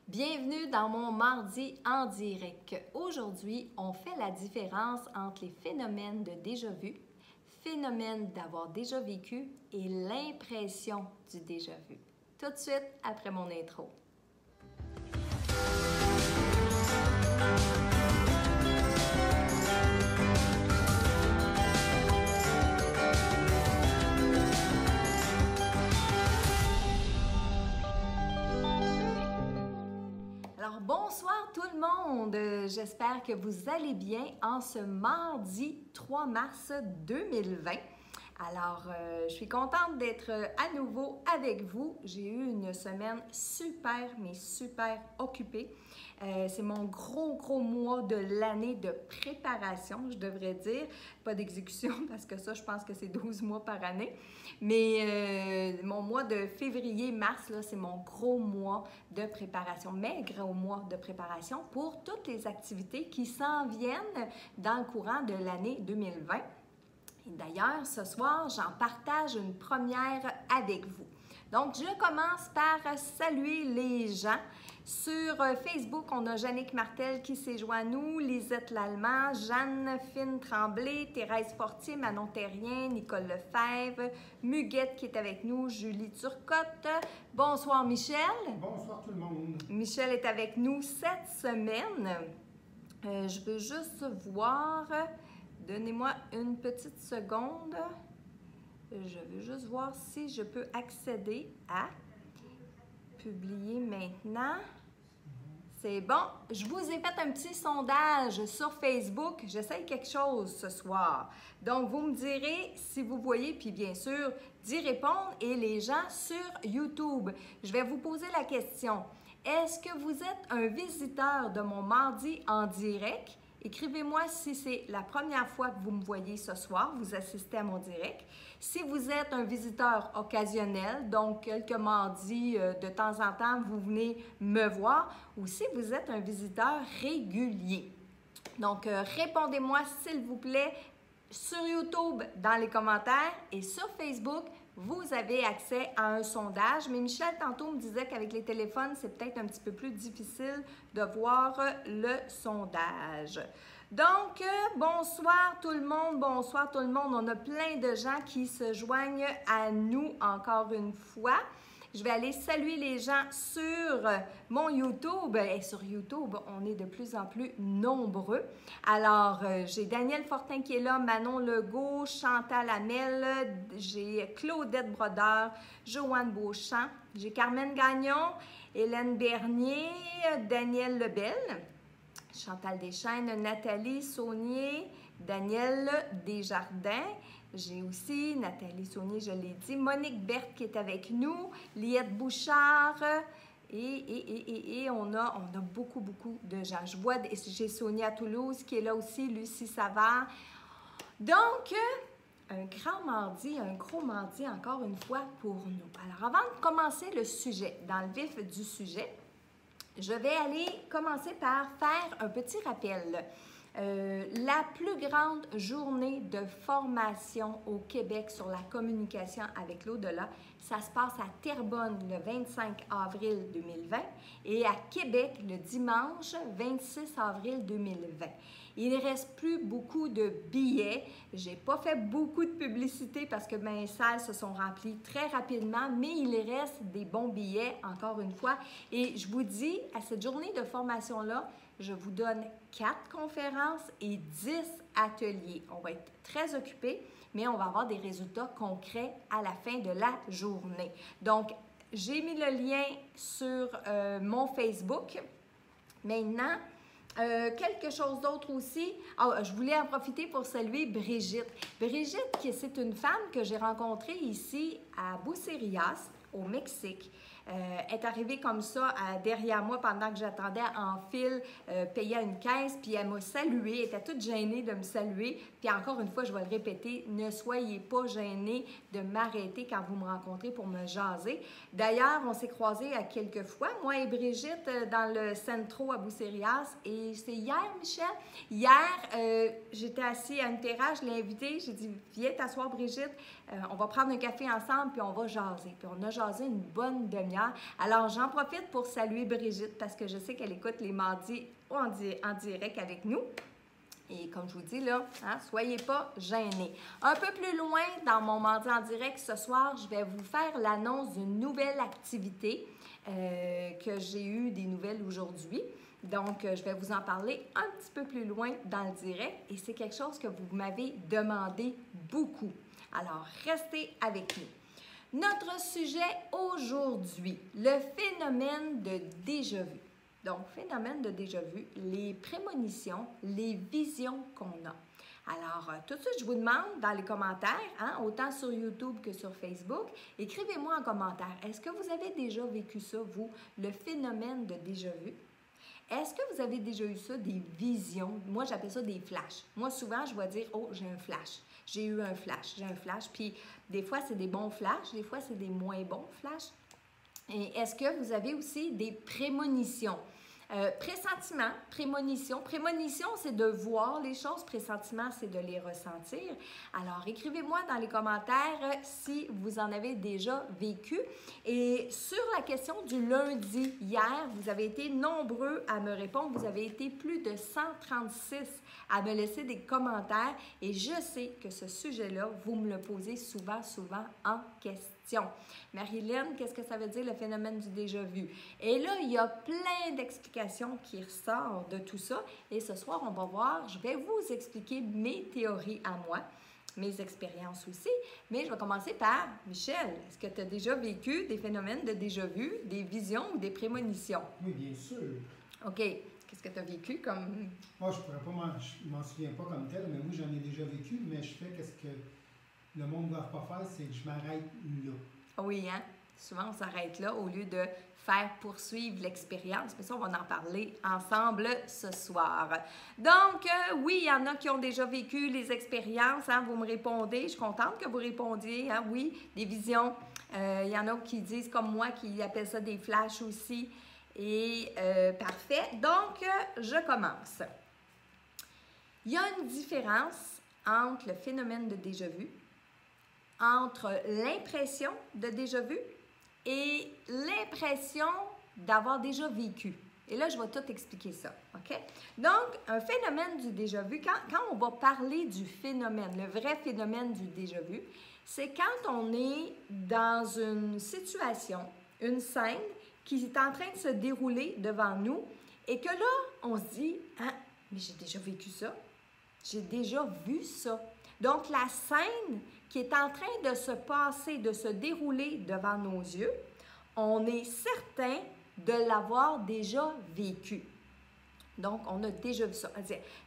Bienvenue dans mon mardi en direct. Aujourd'hui, on fait la différence entre les phénomènes de déjà-vu, phénomène d'avoir déjà vécu et l'impression du déjà-vu. Tout de suite après mon intro. Alors, bonsoir tout le monde! J'espère que vous allez bien en ce mardi 3 mars 2020. Alors, je suis contente d'être à nouveau avec vous. J'ai eu une semaine super, mais super occupée. C'est mon gros mois de l'année de préparation, je devrais dire. Pas d'exécution parce que ça, je pense que c'est 12 mois par année. Mais mon mois de février-mars, c'est mon gros mois de préparation, gros mois de préparation pour toutes les activités qui s'en viennent dans le courant de l'année 2020. Et d'ailleurs, ce soir, j'en partage une première avec vous. Donc, je commence par saluer les gens. Sur Facebook, on a Jannick Martel qui s'est joint à nous, Lisette Lallemand, Jeanne Fine Tremblay, Thérèse Fortier, Manon Terrien, Nicole Lefebvre, Muguette qui est avec nous, Julie Turcotte. Bonsoir Michel. Bonsoir tout le monde. Michel est avec nous cette semaine. Je veux juste voir, donnez-moi une petite seconde. Je veux juste voir si je peux accéder à publier maintenant. C'est bon. Je vous ai fait un petit sondage sur Facebook. J'essaye quelque chose ce soir. Donc, vous me direz si vous voyez, puis bien sûr, d'y répondre. Et les gens sur YouTube, je vais vous poser la question. Est-ce que vous êtes un visiteur de mon mardi en direct? Écrivez-moi si c'est la première fois que vous me voyez ce soir, vous assistez à mon direct. Si vous êtes un visiteur occasionnel, donc quelques mardis de temps en temps, vous venez me voir, ou si vous êtes un visiteur régulier. Donc, répondez-moi s'il vous plaît sur YouTube dans les commentaires et sur Facebook. Vous avez accès à un sondage, mais Michel tantôt me disait qu'avec les téléphones, c'est peut-être un petit peu plus difficile de voir le sondage. Donc, bonsoir tout le monde, bonsoir tout le monde. On a plein de gens qui se joignent à nous encore une fois. Je vais aller saluer les gens sur mon YouTube. Et sur YouTube, on est de plus en plus nombreux. Alors, j'ai Daniel Fortin qui est là, Manon Legault, Chantal Hamel, j'ai Claudette Brodeur, Joanne Beauchamp, j'ai Carmen Gagnon, Hélène Bernier, Daniel Lebel, Chantal Deschaines, Nathalie Saunier, Daniel Desjardins. J'ai aussi Nathalie Saunier, je l'ai dit, Monique Berthe qui est avec nous, Liette Bouchard et on a beaucoup de gens. Je vois, j'ai Sonia Toulouse qui est là aussi, Lucie Savard. Donc, un gros mardi encore une fois pour nous. Alors, avant de commencer le sujet, dans le vif du sujet, je vais aller commencer par faire un petit rappel. La plus grande journée de formation au Québec sur la communication avec l'au-delà, ça se passe à Terrebonne le 25 avril 2020 et à Québec le dimanche 26 avril 2020. Il ne reste plus beaucoup de billets. Je n'ai pas fait beaucoup de publicité parce que mes salles se sont remplies très rapidement, mais il reste des bons billets, encore une fois. Et je vous dis, à cette journée de formation-là, je vous donne 4 conférences et 10 ateliers. On va être très occupés, mais on va avoir des résultats concrets à la fin de la journée. Donc, j'ai mis le lien sur mon Facebook. Maintenant, quelque chose d'autre aussi. Je voulais en profiter pour saluer Brigitte. Brigitte, c'est une femme que j'ai rencontrée ici à Bucerías, au Mexique. Est arrivée comme ça derrière moi pendant que j'attendais en file, payée à une caisse, puis elle m'a saluée, elle était toute gênée de me saluer. Puis encore une fois, je vais le répéter, ne soyez pas gênés de m'arrêter quand vous me rencontrez pour me jaser. D'ailleurs, on s'est croisés à quelques fois, moi et Brigitte, dans le Centro à Bucerías, et c'est hier, Michel. Hier, j'étais assise à une terrasse, je l'ai invitée, j'ai dit « Viens t'asseoir, Brigitte, on va prendre un café ensemble, puis on va jaser. » Puis on a jasé une bonne demi-heure. demi-heure. Alors, j'en profite pour saluer Brigitte parce que je sais qu'elle écoute les mardis en direct avec nous. Et comme je vous dis, là, soyez pas gênés. Un peu plus loin, dans mon mardi en direct ce soir, je vais vous faire l'annonce d'une nouvelle activité que j'ai eu des nouvelles aujourd'hui. Donc, je vais vous en parler un petit peu plus loin dans le direct et c'est quelque chose que vous m'avez demandé beaucoup. Alors, restez avec nous. Notre sujet aujourd'hui, le phénomène de déjà-vu. Donc, phénomène de déjà-vu, les prémonitions, les visions qu'on a. Alors, tout de suite, je vous demande dans les commentaires, autant sur YouTube que sur Facebook, écrivez-moi en commentaire, est-ce que vous avez déjà vécu ça, vous, le phénomène de déjà-vu? Est-ce que vous avez déjà eu ça, des visions? Moi, j'appelle ça des flashs. Moi, souvent, je vais dire, oh, j'ai un flash. J'ai eu un flash, j'ai un flash. Puis, des fois, c'est des bons flashs, des fois, c'est des moins bons flashs. Et est-ce que vous avez aussi des prémonitions? Pressentiment, prémonition. Prémonition, c'est de voir les choses. Pressentiment, c'est de les ressentir. Alors, écrivez-moi dans les commentaires si vous en avez déjà vécu. Et sur la question du lundi, hier, vous avez été nombreux à me répondre. Vous avez été plus de 136 à me laisser des commentaires. Et je sais que ce sujet-là, vous me le posez souvent en question. Marilyn, qu'est-ce que ça veut dire le phénomène du déjà-vu? Et là, il y a plein d'explications qui ressortent de tout ça. Et ce soir, on va voir, je vais vous expliquer mes théories à moi, mes expériences aussi. Mais je vais commencer par, Michel, est-ce que tu as déjà vécu des phénomènes de déjà-vu, des visions ou des prémonitions? Oui, bien sûr. OK. Qu'est-ce que tu as vécu comme... Moi, je m'en souviens pas comme tel, mais oui, j'en ai déjà vécu, mais je fais qu'est-ce que le monde ne doit pas faire, c'est que je m'arrête là. Oui, hein? Souvent, on s'arrête là au lieu de faire poursuivre l'expérience. Mais ça, on va en parler ensemble ce soir. Donc, oui, il y en a qui ont déjà vécu les expériences. Vous me répondez. Je suis contente que vous répondiez. Oui, des visions. Il y en a qui disent, comme moi, qui appellent ça des flashs aussi. Et parfait. Donc, je commence. Il y a une différence entre le phénomène de déjà-vu, entre l'impression de déjà-vu et l'impression d'avoir déjà vécu. Et là, je vais tout expliquer ça, OK? Donc, un phénomène du déjà-vu, quand on va parler du phénomène, le vrai phénomène du déjà-vu, c'est quand on est dans une situation, une scène qui est en train de se dérouler devant nous et que là, on se dit « Ah, mais j'ai déjà vécu ça, j'ai déjà vu ça ». Donc, la scène qui est en train de se passer, de se dérouler devant nos yeux, on est certain de l'avoir déjà vécu. Donc, on a déjà vu ça.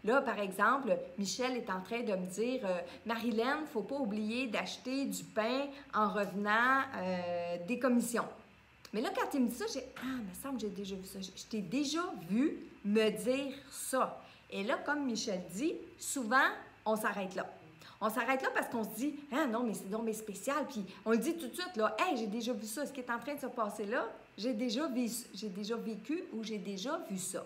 Là, par exemple, Michel est en train de me dire « Marilyn, il ne faut pas oublier d'acheter du pain en revenant des commissions. » Mais là, quand il me dit ça, j'ai « Ah, il me semble que j'ai déjà vu ça. Je t'ai déjà vu me dire ça. » Et là, comme Michel dit, souvent, on s'arrête là. On s'arrête là parce qu'on se dit « Ah non, mais c'est donc mais spécial. » Puis on le dit tout de suite, là, « Hey, j'ai déjà vu ça. Ce qui est en train de se passer là, j'ai déjà vécu ou j'ai déjà vu ça. »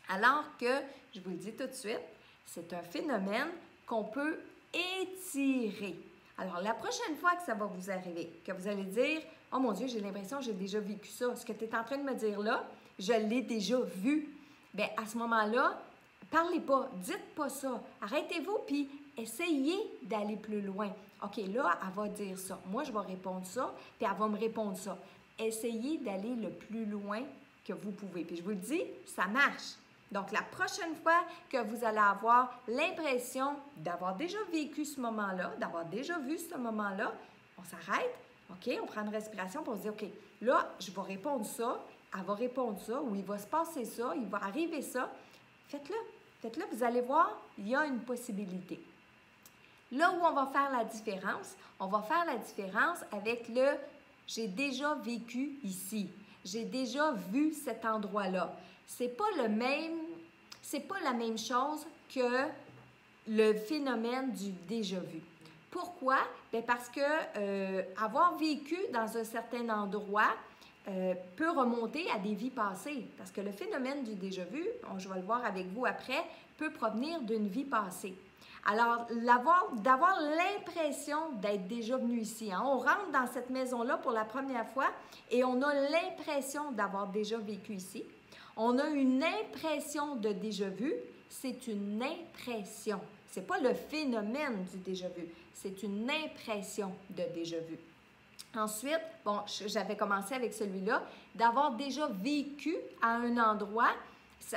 Alors que, je vous le dis tout de suite, c'est un phénomène qu'on peut étirer. Alors, la prochaine fois que ça va vous arriver, que vous allez dire « Oh mon Dieu, j'ai l'impression que j'ai déjà vécu ça. Ce que tu es en train de me dire là, je l'ai déjà vu. » Bien, à ce moment-là, parlez pas, dites pas ça. Arrêtez-vous, puis essayez d'aller plus loin. OK, là, elle va dire ça. Moi, je vais répondre ça, puis elle va me répondre ça. Essayez d'aller le plus loin que vous pouvez. Puis je vous le dis, ça marche. Donc, la prochaine fois que vous allez avoir l'impression d'avoir déjà vécu ce moment-là, d'avoir déjà vu ce moment-là, on s'arrête, OK, on prend une respiration pour se dire, OK, là, je vais répondre ça, elle va répondre ça, ou il va se passer ça, il va arriver ça. Faites-le. Faites-le, vous allez voir, il y a une possibilité. Là où on va faire la différence, on va faire la différence avec le « j'ai déjà vécu ici ». J'ai déjà vu cet endroit-là. C'est pas la même chose que le phénomène du déjà-vu. Pourquoi? Bien parce que avoir vécu dans un certain endroit peut remonter à des vies passées. Parce que le phénomène du déjà-vu, je vais le voir avec vous après, peut provenir d'une vie passée. Alors, d'avoir l'impression d'être déjà venu ici. Hein? On rentre dans cette maison-là pour la première fois et on a l'impression d'avoir déjà vécu ici. On a une impression de déjà vu. C'est une impression. Ce n'est pas le phénomène du déjà vu. C'est une impression de déjà vu. Ensuite, bon, j'avais commencé avec celui-là, d'avoir déjà vécu à un endroit.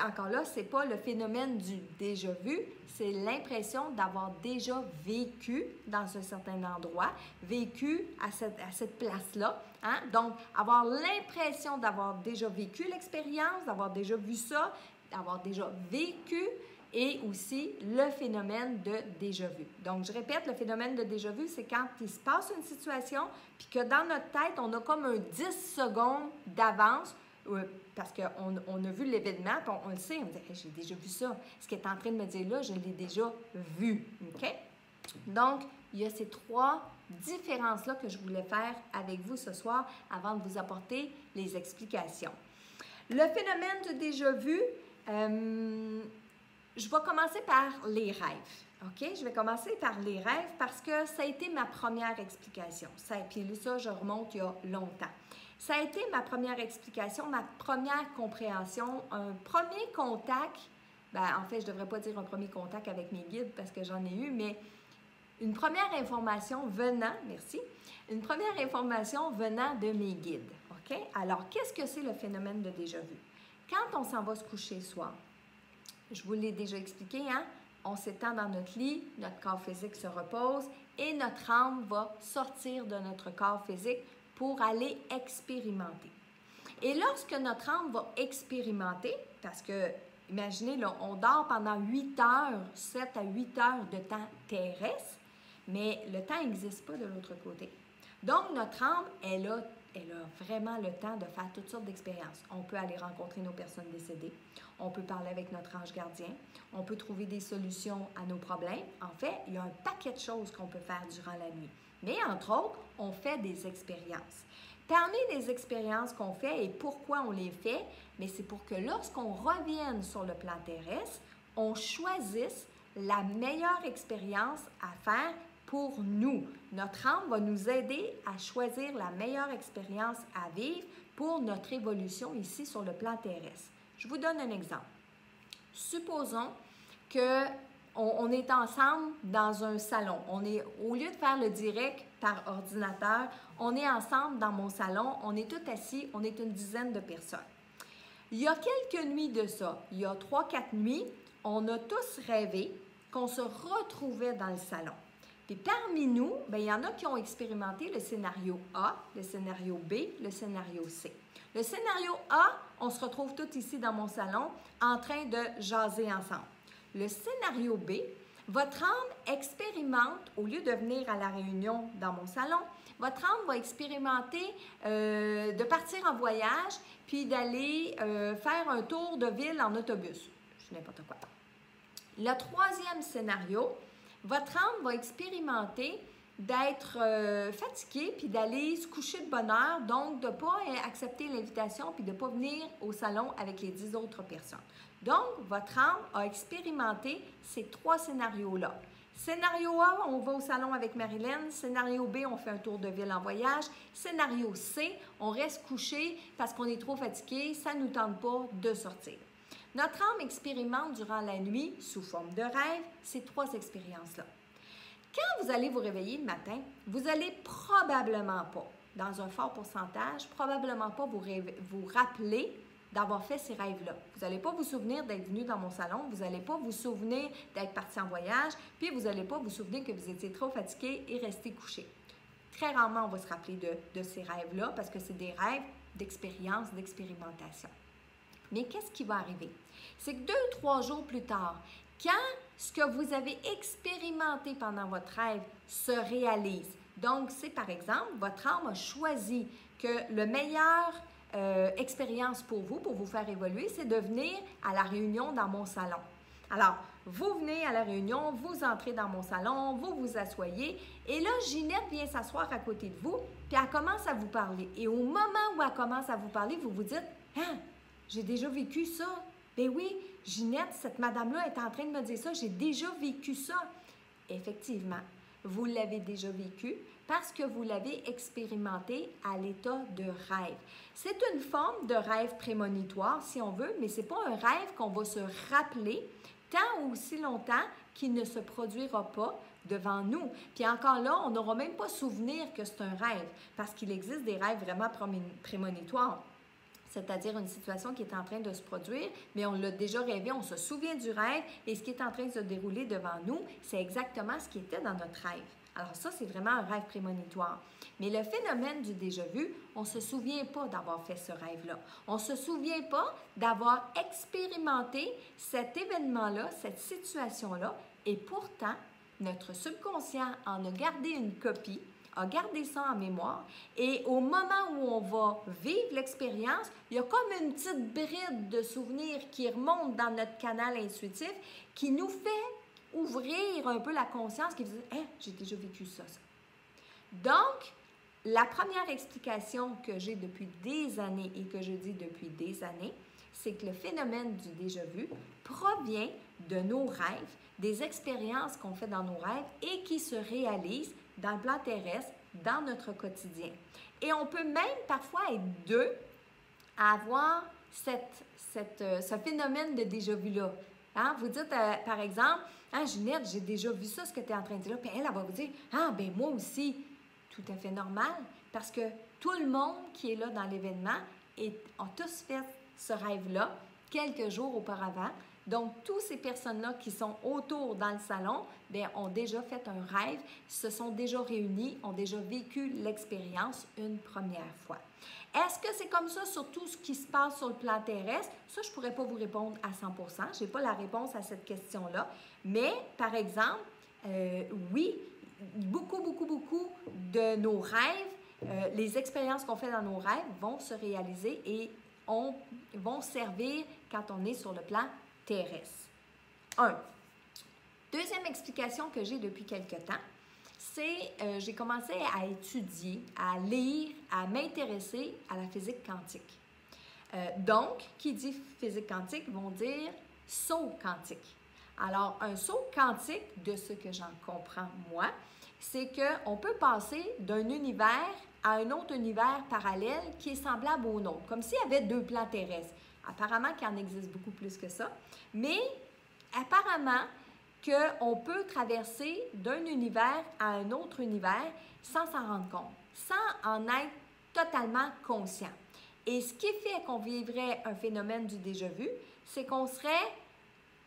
Encore là, ce n'est pas le phénomène du déjà vu, c'est l'impression d'avoir déjà vécu dans un certain endroit, vécu à cette place-là. Hein? Donc, avoir l'impression d'avoir déjà vécu l'expérience, d'avoir déjà vu ça, d'avoir déjà vécu, et aussi le phénomène de déjà vu. Donc, je répète, le phénomène de déjà vu, c'est quand il se passe une situation, puis que dans notre tête, on a comme un 10 secondes d'avance, parce qu'on a vu l'événement, puis on le sait, on dit hey, « j'ai déjà vu ça. Ce qu'il est en train de me dire là, je l'ai déjà vu. » OK? Donc, il y a ces 3 différences-là que je voulais faire avec vous ce soir avant de vous apporter les explications. Le phénomène de déjà vu, je vais commencer par les rêves. OK? Je vais commencer par les rêves parce que ça a été ma première explication. Puis ça, je remonte il y a longtemps. Ça a été ma première explication, ma première compréhension, un premier contact. En fait, je ne devrais pas dire un premier contact avec mes guides parce que j'en ai eu, mais une première information venant, merci, une première information venant de mes guides. OK? Alors, qu'est-ce que c'est le phénomène de déjà vu? Quand on s'en va se coucher le soir, je vous l'ai déjà expliqué, hein? On s'étend dans notre lit, notre corps physique se repose et notre âme va sortir de notre corps physique pour aller expérimenter. Et lorsque notre âme va expérimenter, parce que, imaginez, là, on dort pendant 8 heures, 7 à 8 heures de temps terrestre, mais le temps n'existe pas de l'autre côté. Donc, notre âme, elle a vraiment le temps de faire toutes sortes d'expériences. On peut aller rencontrer nos personnes décédées, on peut parler avec notre ange gardien, on peut trouver des solutions à nos problèmes. En fait, il y a un paquet de choses qu'on peut faire durant la nuit. Mais entre autres, on fait des expériences. Parmi les expériences qu'on fait et pourquoi on les fait, mais c'est pour que lorsqu'on revienne sur le plan terrestre, on choisisse la meilleure expérience à faire pour nous. Notre âme va nous aider à choisir la meilleure expérience à vivre pour notre évolution ici sur le plan terrestre. Je vous donne un exemple. Supposons qu'on est ensemble dans un salon. Au lieu de faire le direct par ordinateur, on est ensemble dans mon salon, on est tous assis, on est une dizaine de personnes. Il y a quelques nuits de ça, il y a 3-4 nuits, on a tous rêvé qu'on se retrouvait dans le salon. Puis parmi nous, il y en a qui ont expérimenté le scénario A, le scénario B, le scénario C. Le scénario A, on se retrouve tous ici dans mon salon en train de jaser ensemble. Le scénario B, votre âme expérimente, au lieu de venir à la réunion dans mon salon, votre âme va expérimenter de partir en voyage puis d'aller faire un tour de ville en autobus. Je sais n'importe quoi. Le 3e scénario, votre âme va expérimenter d'être fatigué puis d'aller se coucher de bonne heure, donc de ne pas accepter l'invitation puis de ne pas venir au salon avec les 10 autres personnes. Donc, votre âme a expérimenté ces 3 scénarios-là. Scénario A, on va au salon avec Marilyn. Scénario B, on fait un tour de ville en voyage. Scénario C, on reste couché parce qu'on est trop fatigué, ça ne nous tente pas de sortir. Notre âme expérimente durant la nuit, sous forme de rêve, ces 3 expériences-là. Quand vous allez vous réveiller le matin, vous n'allez probablement pas, dans un fort pourcentage, probablement pas vous rappeler d'avoir fait ces rêves-là. Vous n'allez pas vous souvenir d'être venu dans mon salon, vous n'allez pas vous souvenir d'être parti en voyage, puis vous n'allez pas vous souvenir que vous étiez trop fatigué et resté couché. Très rarement, on va se rappeler de ces rêves-là parce que c'est des rêves d'expérience, d'expérimentation. Mais qu'est-ce qui va arriver? C'est que 2-3 jours plus tard, quand ce que vous avez expérimenté pendant votre rêve se réalise, donc c'est par exemple, votre âme a choisi que le meilleur expérience pour vous faire évoluer, c'est de venir à la réunion dans mon salon. Alors, vous venez à la réunion, vous entrez dans mon salon, vous vous asseyez, et là, Ginette vient s'asseoir à côté de vous, puis elle commence à vous parler. Et au moment où elle commence à vous parler, vous vous dites « Ah, j'ai déjà vécu ça, Ben oui, Ginette, cette madame-là est en train de me dire ça, j'ai déjà vécu ça. Effectivement, vous l'avez déjà vécu parce que vous l'avez expérimenté à l'état de rêve. C'est une forme de rêve prémonitoire, si on veut, mais ce n'est pas un rêve qu'on va se rappeler tant ou aussi longtemps qu'il ne se produira pas devant nous. Puis encore là, on n'aura même pas souvenir que c'est un rêve, parce qu'il existe des rêves vraiment prémonitoires, c'est-à-dire une situation qui est en train de se produire, mais on l'a déjà rêvé, on se souvient du rêve, et ce qui est en train de se dérouler devant nous, c'est exactement ce qui était dans notre rêve. Alors ça, c'est vraiment un rêve prémonitoire. Mais le phénomène du déjà-vu, on ne se souvient pas d'avoir fait ce rêve-là. On ne se souvient pas d'avoir expérimenté cet événement-là, cette situation-là, et pourtant, notre subconscient en a gardé une copie, a gardé ça en mémoire, et au moment où on va vivre l'expérience, il y a comme une petite bride de souvenirs qui remonte dans notre canal intuitif qui nous fait ouvrir un peu la conscience, qui dit « Hein, j'ai déjà vécu ça. » Donc, la première explication que j'ai depuis des années et que je dis depuis des années, c'est que le phénomène du déjà-vu provient de nos rêves, des expériences qu'on fait dans nos rêves et qui se réalisent dans le plan terrestre, dans notre quotidien. Et on peut même parfois être deux à avoir ce phénomène de déjà-vu-là. Hein? Vous dites, par exemple, « Ah, Ginette, j'ai déjà vu ça, ce que tu es en train de dire là. » Puis elle va vous dire, « Ah, ben moi aussi. » Tout à fait normal, parce que tout le monde qui est là dans l'événement ont tous fait ce rêve-là quelques jours auparavant. Donc, toutes ces personnes-là qui sont autour dans le salon, bien, ont déjà fait un rêve, se sont déjà réunis, ont déjà vécu l'expérience une première fois. Est-ce que c'est comme ça sur tout ce qui se passe sur le plan terrestre? Ça, je ne pourrais pas vous répondre à 100%. Je n'ai pas la réponse à cette question-là. Mais, par exemple, oui, beaucoup de nos rêves, les expériences qu'on fait dans nos rêves vont se réaliser et vont servir quand on est sur le plan terrestre. Deuxième explication que j'ai depuis quelque temps, c'est j'ai commencé à étudier, à lire, à m'intéresser à la physique quantique. Donc, qui dit physique quantique vont dire saut quantique. Alors, un saut quantique, de ce que j'en comprends moi, c'est qu'on peut passer d'un univers à un autre univers parallèle qui est semblable au nôtre, comme s'il y avait deux plans terrestres. Apparemment qu'il en existe beaucoup plus que ça, mais apparemment qu'on peut traverser d'un univers à un autre univers sans s'en rendre compte, sans en être totalement conscient. Et ce qui fait qu'on vivrait un phénomène du déjà-vu, c'est qu'on serait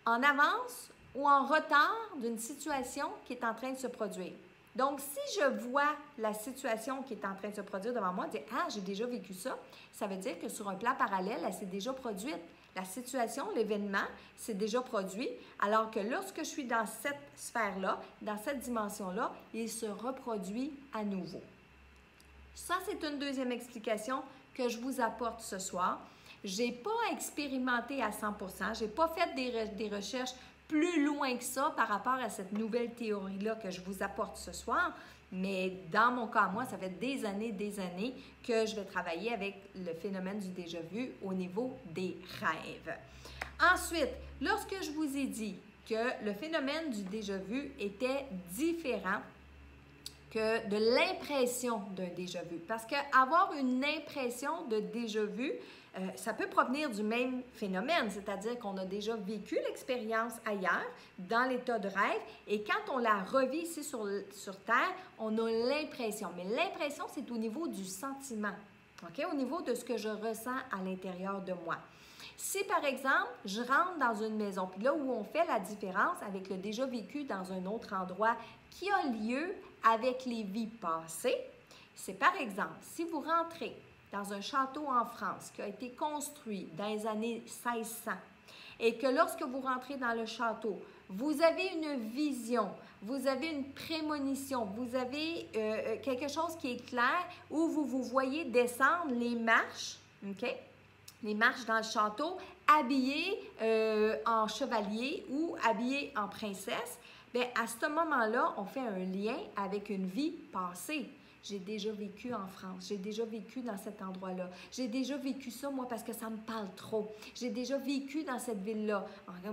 en avance ou en retard d'une situation qui est en train de se produire. Donc, si je vois la situation qui est en train de se produire devant moi, dire « Ah, j'ai déjà vécu ça », ça veut dire que sur un plan parallèle, elle s'est déjà produite. La situation, l'événement, s'est déjà produit, alors que lorsque je suis dans cette sphère-là, dans cette dimension-là, il se reproduit à nouveau. Ça, c'est une deuxième explication que je vous apporte ce soir. Je n'ai pas expérimenté à 100%, je n'ai pas fait des recherches plus loin que ça par rapport à cette nouvelle théorie-là que je vous apporte ce soir, mais dans mon cas, moi, ça fait des années que je vais travailler avec le phénomène du déjà-vu au niveau des rêves. Ensuite, lorsque je vous ai dit que le phénomène du déjà-vu était différent que de l'impression d'un déjà-vu. Parce qu'avoir une impression de déjà-vu, ça peut provenir du même phénomène, c'est-à-dire qu'on a déjà vécu l'expérience ailleurs, dans l'état de rêve, et quand on la revit ici sur Terre, on a l'impression. Mais l'impression, c'est au niveau du sentiment, okay? Au niveau de ce que je ressens à l'intérieur de moi. Si, par exemple, je rentre dans une maison, puis là où on fait la différence avec le déjà vécu dans un autre endroit qui a lieu avec les vies passées, c'est par exemple, si vous rentrez dans un château en France qui a été construit dans les années 1600 et que lorsque vous rentrez dans le château, vous avez une vision, vous avez une prémonition, vous avez quelque chose qui est clair où vous vous voyez descendre les marches, OK? Les marches dans le château, habillé en chevalier ou habillé en princesse, bien, à ce moment-là, on fait un lien avec une vie passée. J'ai déjà vécu en France, j'ai déjà vécu dans cet endroit-là. J'ai déjà vécu ça, moi, parce que ça me parle trop. J'ai déjà vécu dans cette ville-là.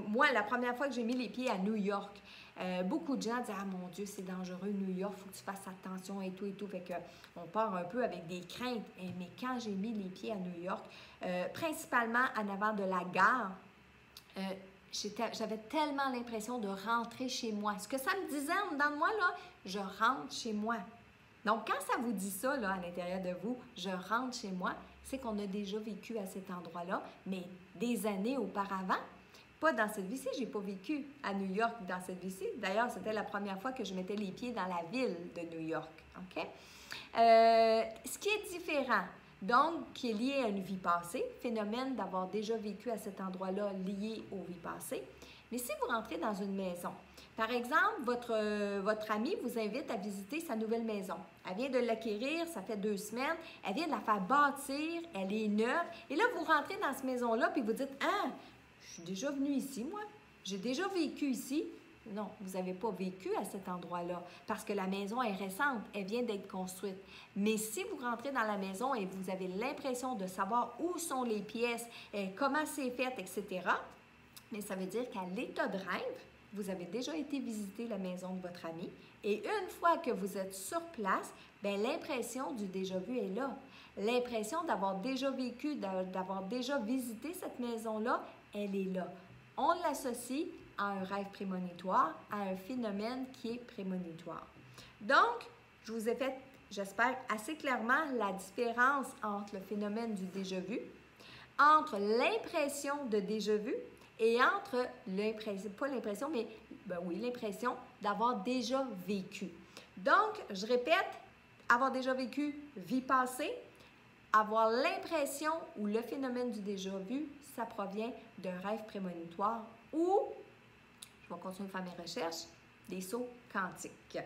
Moi, la première fois que j'ai mis les pieds à New York, beaucoup de gens disent « Ah mon Dieu, c'est dangereux, New York, il faut que tu fasses attention et tout et tout. » Fait qu'on part un peu avec des craintes. Mais quand j'ai mis les pieds à New York, principalement en avant de la gare, j'avais tellement l'impression de rentrer chez moi. Ce que ça me disait en dedans de moi, là, je rentre chez moi. Donc, quand ça vous dit ça, là, à l'intérieur de vous, je rentre chez moi, c'est qu'on a déjà vécu à cet endroit-là, mais des années auparavant. Pas dans cette vie-ci, je n'ai pas vécu à New York dans cette vie-ci. D'ailleurs, c'était la première fois que je mettais les pieds dans la ville de New York. OK? Ce qui est différent, donc, qui est lié à une vie passée, phénomène d'avoir déjà vécu à cet endroit-là lié aux vies passées. Mais si vous rentrez dans une maison, par exemple, votre amie vous invite à visiter sa nouvelle maison. Elle vient de l'acquérir, ça fait 2 semaines, elle vient de la faire bâtir, elle est neuve, et là, vous rentrez dans cette maison-là, puis vous dites « Ah, je suis déjà venue ici, moi. J'ai déjà vécu ici. » Non, vous n'avez pas vécu à cet endroit-là parce que la maison est récente, elle vient d'être construite. Mais si vous rentrez dans la maison et vous avez l'impression de savoir où sont les pièces, comment c'est fait, etc., mais ça veut dire qu'à l'état de rêve, vous avez déjà été visiter la maison de votre ami et une fois que vous êtes sur place, bien, l'impression du déjà-vu est là. L'impression d'avoir déjà vécu, d'avoir déjà visité cette maison-là, elle est là. On l'associe à un rêve prémonitoire, à un phénomène qui est prémonitoire. Donc, je vous ai fait, j'espère, assez clairement la différence entre le phénomène du déjà-vu, entre l'impression de déjà-vu et entre l'impression, pas l'impression, mais ben oui, l'impression d'avoir déjà vécu. Donc, je répète, avoir déjà vécu, vie passée, avoir l'impression ou le phénomène du déjà-vu, ça provient d'un rêve prémonitoire ou, je vais continuer de faire mes recherches, des sauts quantiques.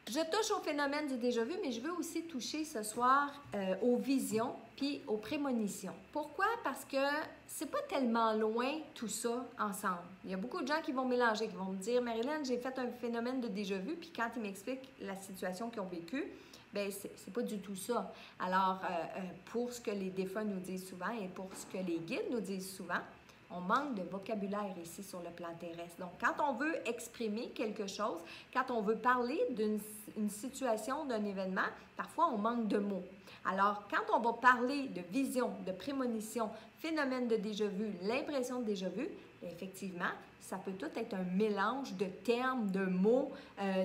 Je touche au phénomène du déjà-vu, mais je veux aussi toucher ce soir aux visions puis aux prémonitions. Pourquoi? Parce que c'est pas tellement loin tout ça ensemble. Il y a beaucoup de gens qui vont mélanger, qui vont me dire « Marilyn, j'ai fait un phénomène de déjà-vu », puis quand ils m'expliquent la situation qu'ils ont vécue, bien, c'est pas du tout ça. Alors, pour ce que les défunts nous disent souvent et pour ce que les guides nous disent souvent, on manque de vocabulaire ici sur le plan terrestre. Donc, quand on veut exprimer quelque chose, quand on veut parler d'une situation, d'un événement, parfois on manque de mots. Alors, quand on va parler de vision, de prémonition, phénomène de déjà-vu, l'impression de déjà-vu, effectivement, ça peut tout être un mélange de termes, de mots,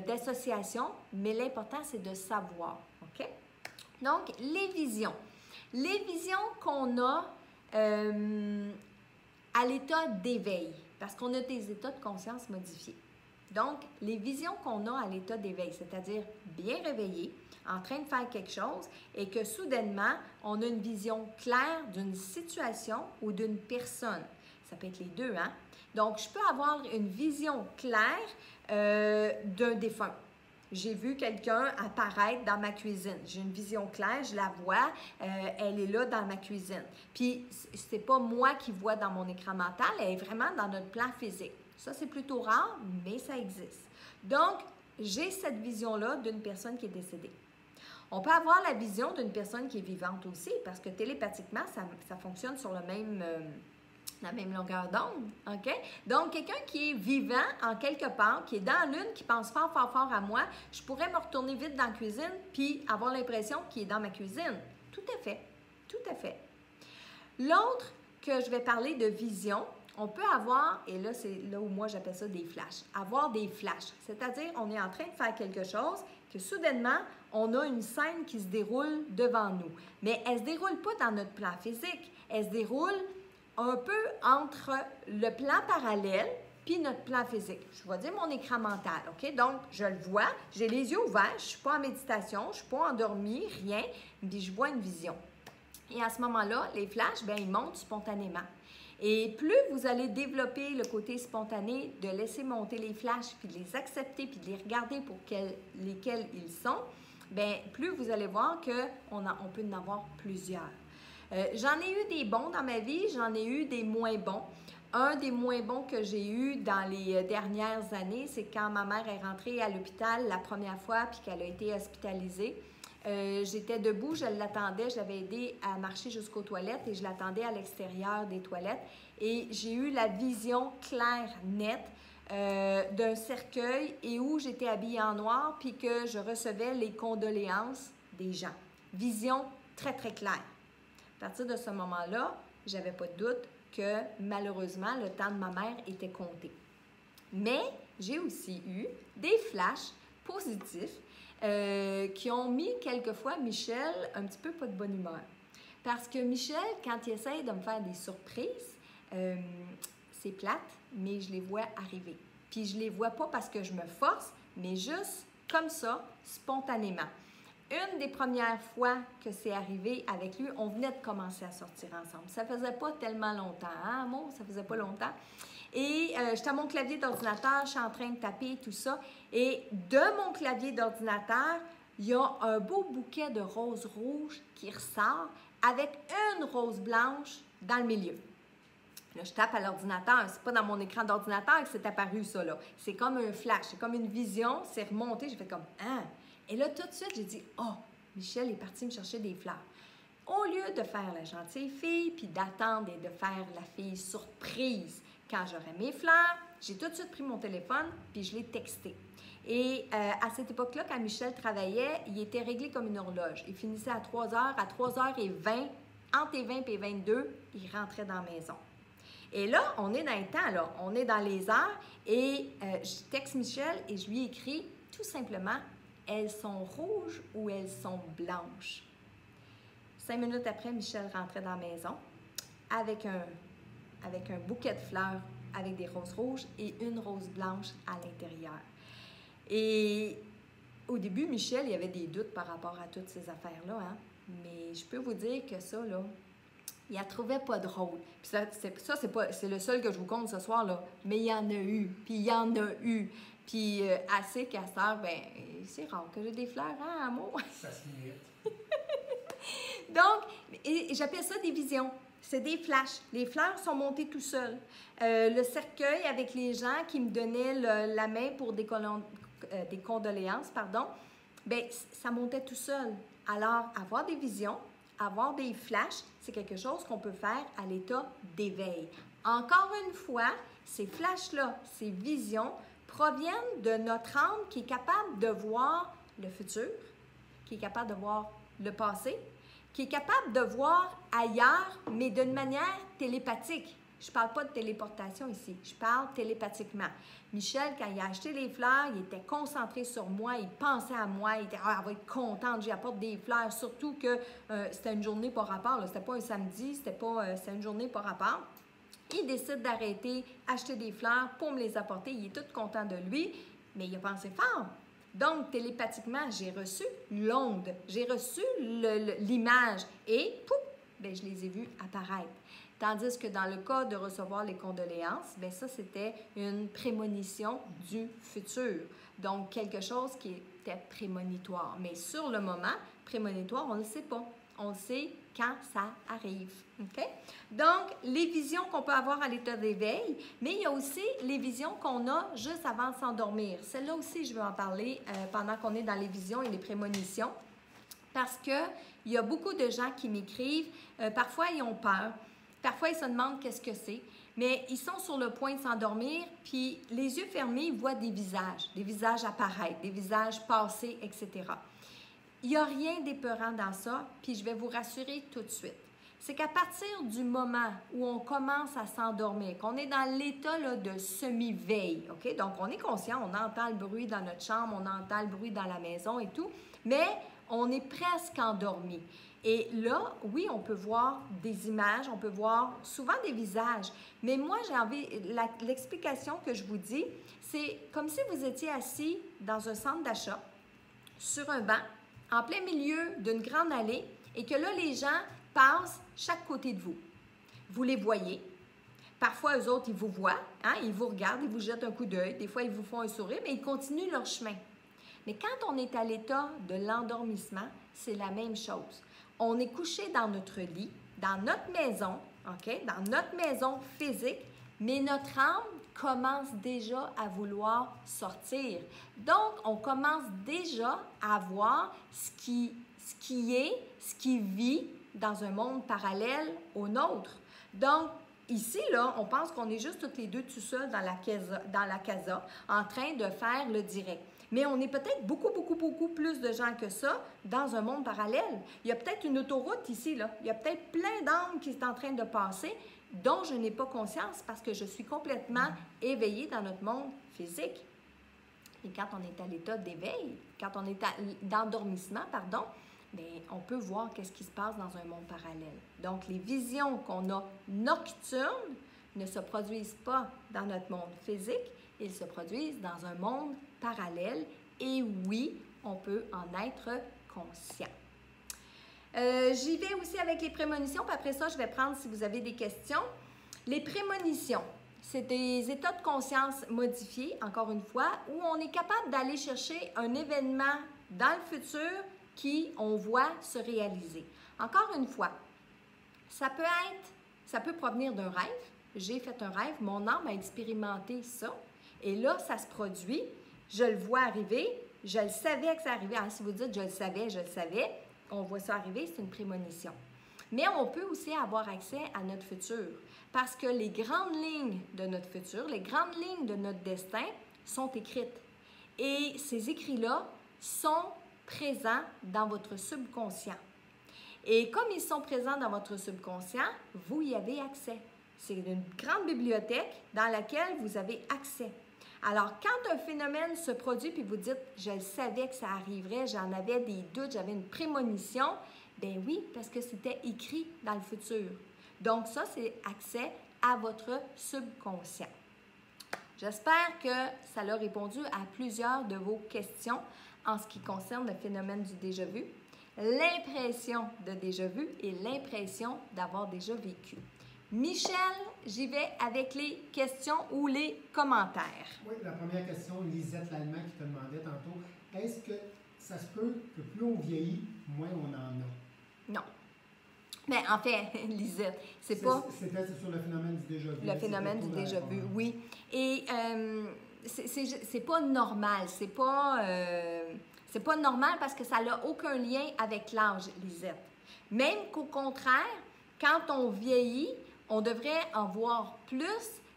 d'associations, mais l'important, c'est de savoir. OK? Donc, les visions. Les visions qu'on a à l'état d'éveil, parce qu'on a des états de conscience modifiés. Donc, les visions qu'on a à l'état d'éveil, c'est-à-dire bien réveillé, en train de faire quelque chose, et que soudainement, on a une vision claire d'une situation ou d'une personne. Ça peut être les deux, hein? Donc, je peux avoir une vision claire d'un défunt. J'ai vu quelqu'un apparaître dans ma cuisine. J'ai une vision claire, je la vois, elle est là dans ma cuisine. Puis, c'est pas moi qui vois dans mon écran mental, elle est vraiment dans notre plan physique. Ça, c'est plutôt rare, mais ça existe. Donc, j'ai cette vision-là d'une personne qui est décédée. On peut avoir la vision d'une personne qui est vivante aussi, parce que télépathiquement, ça fonctionne sur la même longueur d'onde, OK? Donc, quelqu'un qui est vivant en quelque part, qui est dans l'une, qui pense fort, fort, fort à moi, je pourrais me retourner vite dans la cuisine puis avoir l'impression qu'il est dans ma cuisine. Tout à fait, tout à fait. L'autre que je vais parler de vision, on peut avoir, et là, c'est là où moi j'appelle ça des flashs, avoir des flashs, c'est-à-dire on est en train de faire quelque chose que soudainement, on a une scène qui se déroule devant nous. Mais elle ne se déroule pas dans notre plan physique, elle se déroule un peu entre le plan parallèle puis notre plan physique. Je vais dire mon écran mental, OK? Donc, je le vois, j'ai les yeux ouverts, je ne suis pas en méditation, je ne suis pas endormie, rien, puis je vois une vision. Et à ce moment-là, les flashs, bien, ils montent spontanément. Et plus vous allez développer le côté spontané de laisser monter les flashs, puis de les accepter, puis de les regarder pour lesquels ils sont, bien, plus vous allez voir qu'on peut en avoir plusieurs. J'en ai eu des bons dans ma vie, j'en ai eu des moins bons. Un des moins bons que j'ai eu dans les dernières années, c'est quand ma mère est rentrée à l'hôpital la première fois puis qu'elle a été hospitalisée. J'étais debout, je l'attendais, je l'avais aidé à marcher jusqu'aux toilettes et je l'attendais à l'extérieur des toilettes. Et j'ai eu la vision claire, nette, d'un cercueil et où j'étais habillée en noir puis que je recevais les condoléances des gens. Vision très, très claire. À partir de ce moment-là, j'avais pas de doute que malheureusement, le temps de ma mère était compté. Mais j'ai aussi eu des flashs positifs qui ont mis quelquefois Michel un petit peu pas de bonne humeur. Parce que Michel, quand il essaye de me faire des surprises, c'est plate, mais je les vois arriver. Puis je les vois pas parce que je me force, mais juste comme ça, spontanément. Une des premières fois que c'est arrivé avec lui, on venait de commencer à sortir ensemble. Ça faisait pas tellement longtemps, hein, Amor? Ça faisait pas longtemps. Et j'étais à mon clavier d'ordinateur, je suis en train de taper, tout ça. Et de mon clavier d'ordinateur, il y a un beau bouquet de roses rouges qui ressort avec une rose blanche dans le milieu. Là, je tape à l'ordinateur. C'est pas dans mon écran d'ordinateur que c'est apparu, ça, là. C'est comme un flash, c'est comme une vision, c'est remonté. J'ai fait comme « Ah! » Et là, tout de suite, j'ai dit « Oh, Michel est parti me chercher des fleurs. » Au lieu de faire la gentille fille, puis d'attendre et de faire la fille surprise quand j'aurais mes fleurs, j'ai tout de suite pris mon téléphone, puis je l'ai texté. Et à cette époque-là, quand Michel travaillait, il était réglé comme une horloge. Il finissait à 3 heures. À 3h20, entre les 20 et 22, il rentrait dans la maison. Et là, on est dans le temps, là. On est dans les heures. Et je texte Michel et je lui écris tout simplement « Elles sont rouges ou elles sont blanches? » 5 minutes après, Michel rentrait dans la maison avec un bouquet de fleurs avec des roses rouges et une rose blanche à l'intérieur. Et au début, Michel, il y avait des doutes par rapport à toutes ces affaires-là, hein? Mais je peux vous dire que ça, là, il la trouvait pas drôle. Puis c'est le seul que je vous compte ce soir, là. Mais il y en a eu, puis il y en a eu. Puis assez qu'à cette heure, ben c'est rare que j'ai des fleurs, hein, Amor? Ça se mérite. Donc, j'appelle ça des visions. C'est des flashs. Les fleurs sont montées tout seuls. Le cercueil avec les gens qui me donnaient la main pour des condoléances, bien, ça montait tout seul. Alors, avoir des visions, avoir des flashs, c'est quelque chose qu'on peut faire à l'état d'éveil. Encore une fois, ces flashs-là, ces visions, proviennent de notre âme qui est capable de voir le futur, qui est capable de voir le passé, qui est capable de voir ailleurs, mais d'une manière télépathique. Je ne parle pas de téléportation ici, je parle télépathiquement. Michel, quand il a acheté les fleurs, il était concentré sur moi, il pensait à moi, il était « Ah, elle va être contente, j'y apporte des fleurs », surtout que c'était une journée par rapport, c'était pas un samedi, c'était une journée par rapport. Il décide d'arrêter, acheter des fleurs pour me les apporter, il est tout content de lui, mais il a pensé fort. Donc, télépathiquement, j'ai reçu l'onde, j'ai reçu l'image et pouf, bien, je les ai vus apparaître. Tandis que dans le cas de recevoir les condoléances, bien, ça, c'était une prémonition du futur. Donc, quelque chose qui était prémonitoire. Mais sur le moment, prémonitoire, on ne le sait pas. On le sait quand ça arrive. Okay? Donc, les visions qu'on peut avoir à l'état d'éveil, mais il y a aussi les visions qu'on a juste avant de s'endormir. Celle-là aussi, je vais en parler pendant qu'on est dans les visions et les prémonitions, parce qu'il y a beaucoup de gens qui m'écrivent. Parfois, ils ont peur. Parfois, ils se demandent qu'est-ce que c'est. Mais ils sont sur le point de s'endormir, puis les yeux fermés, ils voient des visages apparaître, des visages passer, etc. Il n'y a rien d'épeurant dans ça, puis je vais vous rassurer tout de suite. C'est qu'à partir du moment où on commence à s'endormir, qu'on est dans l'état là, de semi-veille, OK? Donc, on est conscient, on entend le bruit dans notre chambre, on entend le bruit dans la maison et tout, mais on est presque endormi. Et là, oui, on peut voir des images, on peut voir souvent des visages, mais moi, j'ai envie, l'explication que je vous dis, c'est comme si vous étiez assis dans un centre d'achat, sur un banc, en plein milieu d'une grande allée, et que là, les gens passent chaque côté de vous. Vous les voyez. Parfois, eux autres, ils vous voient, hein, ils vous regardent, ils vous jettent un coup d'œil. Des fois, ils vous font un sourire, mais ils continuent leur chemin. Mais quand on est à l'état de l'endormissement, c'est la même chose. On est couché dans notre lit, dans notre maison, OK, dans notre maison physique, Mais notre âme commence déjà à vouloir sortir. Donc, on commence déjà à voir ce qui vit dans un monde parallèle au nôtre. Donc, ici, là, on pense qu'on est juste toutes les deux tout seuls dans la casa, en train de faire le direct. Mais on est peut-être beaucoup plus de gens que ça dans un monde parallèle. Il y a peut-être une autoroute ici, là. Il y a peut-être plein d'âmes qui sont en train de passer, dont je n'ai pas conscience parce que je suis complètement éveillée dans notre monde physique. Et quand on est à l'état d'éveil, quand on est d'endormissement, pardon, bien, on peut voir qu'est-ce qui se passe dans un monde parallèle. Donc, les visions qu'on a nocturnes ne se produisent pas dans notre monde physique, ils se produisent dans un monde parallèle et oui, on peut en être conscient. J'y vais aussi avec les prémonitions, puis après ça, je vais prendre si vous avez des questions. Les prémonitions, c'est des états de conscience modifiés, encore une fois, où on est capable d'aller chercher un événement dans le futur qui, on voit, se réaliser. Encore une fois, ça peut provenir d'un rêve. J'ai fait un rêve, mon âme a expérimenté ça, et là, ça se produit, je le vois arriver, je le savais que ça arrivait. Alors, si vous dites « je le savais », on voit ça arriver, c'est une prémonition. Mais on peut aussi avoir accès à notre futur, parce que les grandes lignes de notre futur, les grandes lignes de notre destin sont écrites. Et ces écrits-là sont présents dans votre subconscient. Et comme ils sont présents dans votre subconscient, vous y avez accès. C'est une grande bibliothèque dans laquelle vous avez accès. Alors, quand un phénomène se produit, puis vous dites « je le savais que ça arriverait, j'en avais des doutes, j'avais une prémonition », bien oui, parce que c'était écrit dans le futur. Donc ça, c'est accès à votre subconscient. J'espère que ça a répondu à plusieurs de vos questions en ce qui concerne le phénomène du déjà-vu, l'impression de déjà-vu et l'impression d'avoir déjà vécu. Michel, j'y vais avec les questions ou les commentaires. Oui, la première question, Lisette Lallemand qui te demandait tantôt, est-ce que ça se peut que plus on vieillit, moins on en a? Non. Mais en fait, Lisette, c'est pas... C'était sur le phénomène du déjà-vu. Le phénomène du déjà-vu, oui. Et c'est pas normal. C'est pas normal parce que ça n'a aucun lien avec l'âge, Lisette. Même qu'au contraire, quand on vieillit, on devrait en voir plus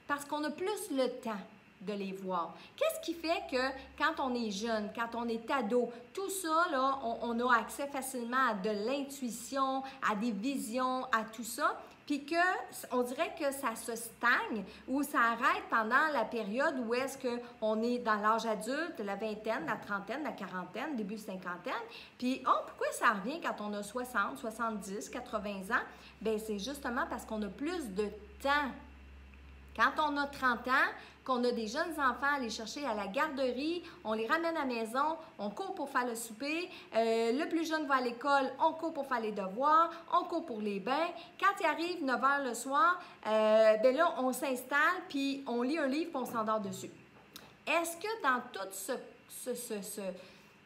parce qu'on a plus le temps de les voir. Qu'est-ce qui fait que quand on est jeune, quand on est ado, tout ça, là, on a accès facilement à de l'intuition, à des visions, à tout ça, puis qu'on dirait que ça se stagne ou ça arrête pendant la période où est-ce qu'on est dans l'âge adulte, la vingtaine, la trentaine, la quarantaine, début cinquantaine, puis pourquoi ça revient quand on a 60, 70, 80 ans? Bien, c'est justement parce qu'on a plus de temps. Quand on a 30 ans, qu'on a des jeunes enfants à aller chercher à la garderie, on les ramène à la maison, on court pour faire le souper, le plus jeune va à l'école, on court pour faire les devoirs, on court pour les bains. Quand il arrive 9 h le soir, bien là, on s'installe, puis on lit un livre, puis on s'endort dessus. Est-ce que dans toute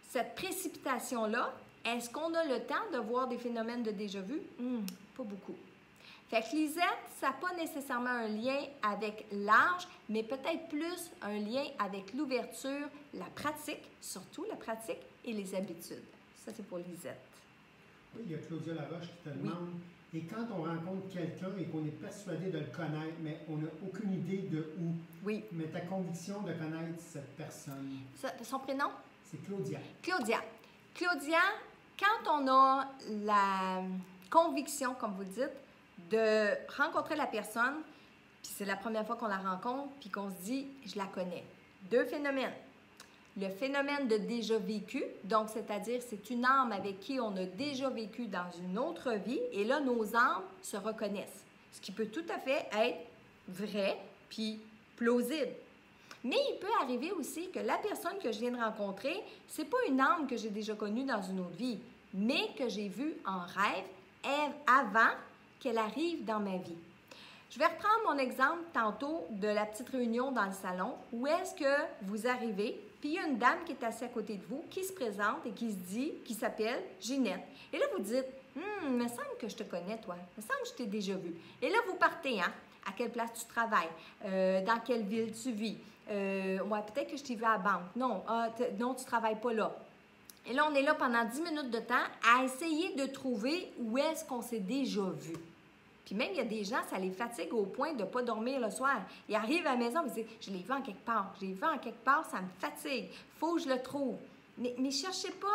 cette précipitation-là, est-ce qu'on a le temps de voir des phénomènes de déjà-vu? Pas beaucoup. Fait que Lisette, ça n'a pas nécessairement un lien avec l'âge, mais peut-être plus un lien avec l'ouverture, la pratique, surtout la pratique et les habitudes. Ça, c'est pour Lisette. Oui, il y a Claudia Laroche qui te demande, et quand on rencontre quelqu'un et qu'on est persuadé de le connaître, mais on n'a aucune idée de où, oui. Mais ta conviction de connaître cette personne? Son prénom? C'est Claudia. Claudia, quand on a la conviction, comme vous dites, de rencontrer la personne, puis c'est la première fois qu'on la rencontre, puis qu'on se dit « je la connais ». Deux phénomènes. Le phénomène de déjà vécu, donc c'est-à-dire c'est une âme avec qui on a déjà vécu dans une autre vie, et là, nos âmes se reconnaissent. Ce qui peut tout à fait être vrai, puis plausible. Mais il peut arriver aussi que la personne que je viens de rencontrer, c'est pas une âme que j'ai déjà connue dans une autre vie, mais que j'ai vue en rêve avant qu'elle arrive dans ma vie. Je vais reprendre mon exemple tantôt de la petite réunion dans le salon où est-ce que vous arrivez, puis il y a une dame qui est assise à côté de vous, qui se présente et qui s'appelle Ginette. Et là, vous dites, il me semble que je te connais, toi. Il me semble que je t'ai déjà vu. Et là, vous partez, hein? à quelle place tu travailles, dans quelle ville tu vis. Ouais, peut-être que je t'ai vu à la banque. Non, non, tu ne travailles pas là. Et là, on est là pendant 10 minutes de temps à essayer de trouver où est-ce qu'on s'est déjà vu. Puis même, il y a des gens, ça les fatigue au point de ne pas dormir le soir. Ils arrivent à la maison et ils disent « Je l'ai vu en quelque part. Je l'ai vu en quelque part, ça me fatigue. Il faut que je le trouve. » Mais cherchez pas.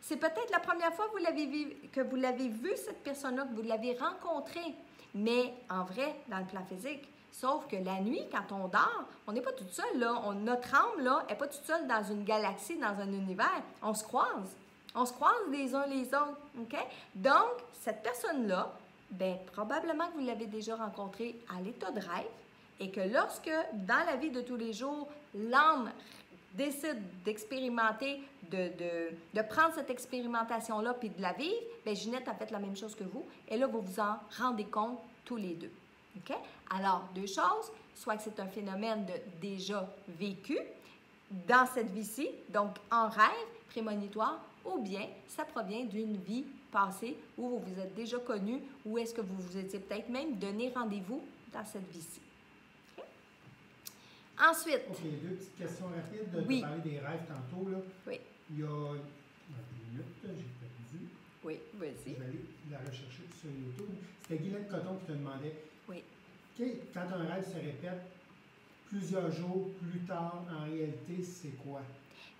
C'est peut-être la première fois que vous l'avez vu, cette personne-là, que vous l'avez rencontrée. Mais en vrai, dans le plan physique. Sauf que la nuit, quand on dort, on n'est pas toute seule, là. Notre âme, là, n'est pas toute seule dans une galaxie, dans un univers. On se croise. On se croise les uns les autres, OK? Donc, cette personne-là, bien, probablement que vous l'avez déjà rencontrée à l'état de rêve et que lorsque, dans la vie de tous les jours, l'âme décide d'expérimenter, de prendre cette expérimentation-là puis de la vivre, bien, Ginette a fait la même chose que vous. Et là, vous vous en rendez compte tous les deux. OK? Alors, deux choses. Soit que c'est un phénomène de déjà vécu dans cette vie-ci, donc en rêve, prémonitoire, ou bien ça provient d'une vie passée où vous vous êtes déjà connu, ou est-ce que vous vous étiez peut-être même donné rendez-vous dans cette vie-ci. Okay? Ensuite. OK, deux petites questions rapides. Oui. Tu parlais des rêves tantôt. Là. Oui. Il y a une minute, j'ai perdu. Oui, vas-y. Je vais aller la rechercher sur YouTube. C'était Guylaine Coton qui te demandait. Oui. Quand un rêve se répète plusieurs jours plus tard, en réalité, c'est quoi?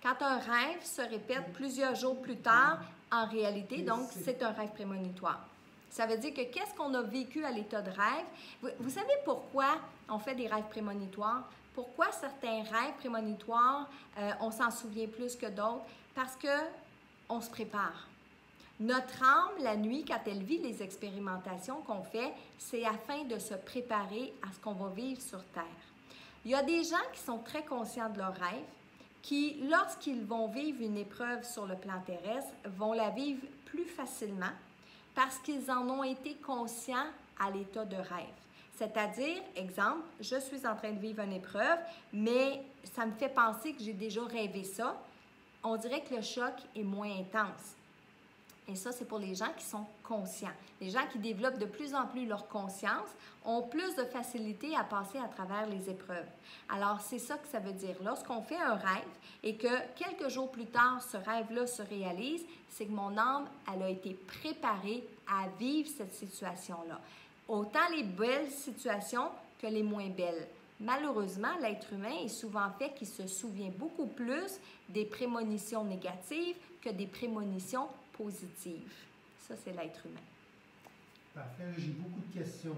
Quand un rêve se répète plusieurs jours plus tard, en réalité, donc, c'est un rêve prémonitoire. Ça veut dire que qu'est-ce qu'on a vécu à l'état de rêve? Vous savez pourquoi on fait des rêves prémonitoires? Pourquoi certains rêves prémonitoires, on s'en souvient plus que d'autres? Parce qu'on se prépare. Notre âme, la nuit, quand elle vit les expérimentations qu'on fait, c'est afin de se préparer à ce qu'on va vivre sur Terre. Il y a des gens qui sont très conscients de leurs rêves, qui, lorsqu'ils vont vivre une épreuve sur le plan terrestre, vont la vivre plus facilement parce qu'ils en ont été conscients à l'état de rêve. C'est-à-dire, exemple, je suis en train de vivre une épreuve, mais ça me fait penser que j'ai déjà rêvé ça. On dirait que le choc est moins intense. Et ça, c'est pour les gens qui sont conscients. Les gens qui développent de plus en plus leur conscience ont plus de facilité à passer à travers les épreuves. Alors, c'est ça que ça veut dire. Lorsqu'on fait un rêve et que quelques jours plus tard, ce rêve-là se réalise, c'est que mon âme, elle a été préparée à vivre cette situation-là. Autant les belles situations que les moins belles. Malheureusement, l'être humain est souvent fait qu'il se souvient beaucoup plus des prémonitions négatives que des prémonitions positives. Ça, c'est l'être humain. Parfait, j'ai beaucoup de questions.